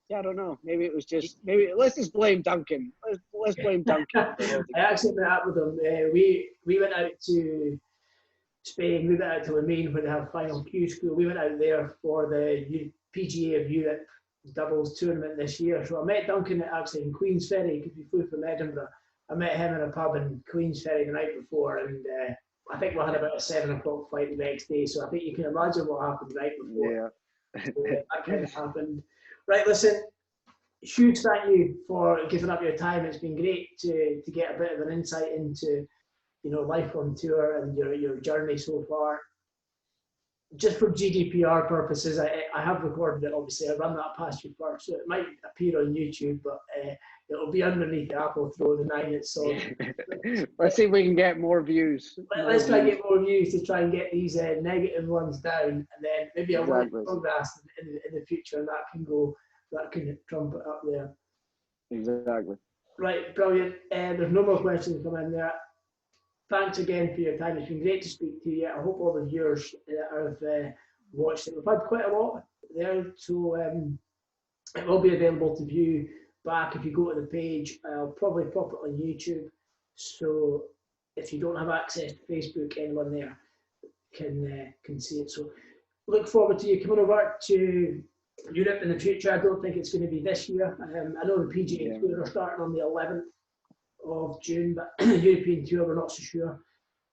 yeah, I don't know. Maybe it was just let's just blame Duncan. Let's blame Duncan.
I actually met up with him. We went out to Spain. We went out to Lemaine where they have final Q school. We went out there for the PGA of Europe doubles tournament this year. So I met Duncan actually in Queensferry because we flew from Edinburgh. I met him in a pub in Queensferry the night before, and I think we had about a 7 o'clock flight the next day. So I think you can imagine what happened the night before.
Yeah.
So, that kind of happened. Right, listen, huge thank you for giving up your time. It's been great to get a bit of an insight into, life on tour and your journey so far. Just for GDPR purposes, I have recorded it, obviously. I run that past you first, so it might appear on YouTube, but it'll be underneath the Apple Throw the 9 it's on.
Let's see if we can get more views.
Let's try and get more views to try and get these negative ones down, and then maybe I'll work progress in the future, and that can trump it up there.
Exactly.
Right, brilliant. There's no more questions coming in there. Thanks again for your time. It's been great to speak to you. I hope all the viewers have watched it. We've had quite a lot there, so it will be available to view back if you go to the page. I'll probably pop it on YouTube. So if you don't have access to Facebook, anyone there can see it. So look forward to you coming over to Europe in the future. I don't think it's going to be this year. I know the PGA Tour are starting on the 11th of June, but European Tour, we're not so sure.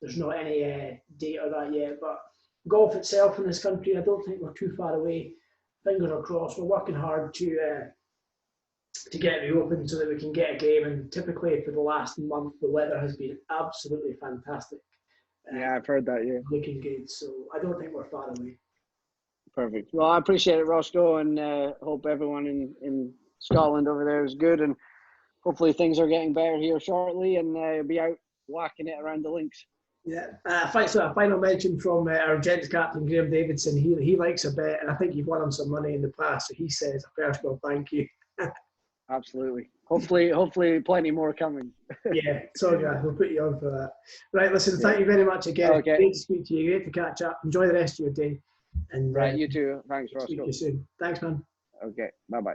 There's not any date or that yet. But golf itself in this country, I don't think we're too far away. Fingers are crossed. We're working hard to get reopened so that we can get a game. And typically for the last month, the weather has been absolutely fantastic.
Yeah, I've heard that, yeah.
Looking good. So I don't think we're far away.
Perfect. Well, I appreciate it, Roscoe, and hope everyone in Scotland over there is good. And hopefully things are getting better here shortly, and be out whacking it around the links.
Yeah. Thanks for a final mention from our Gents captain, Graham Davidson. He likes a bet, and I think you've won him some money in the past. So he says a personal thank you.
Absolutely. Hopefully plenty more coming.
Yeah, sorry guys, we'll put you on for that. Right, listen, thank you very much again.
Okay.
Great to speak to you, great to catch up. Enjoy the rest of your day. And
right, you too. Thanks,
Roscoe. Speak to
Roscoe.
you soon. Thanks, man.
Okay, bye-bye.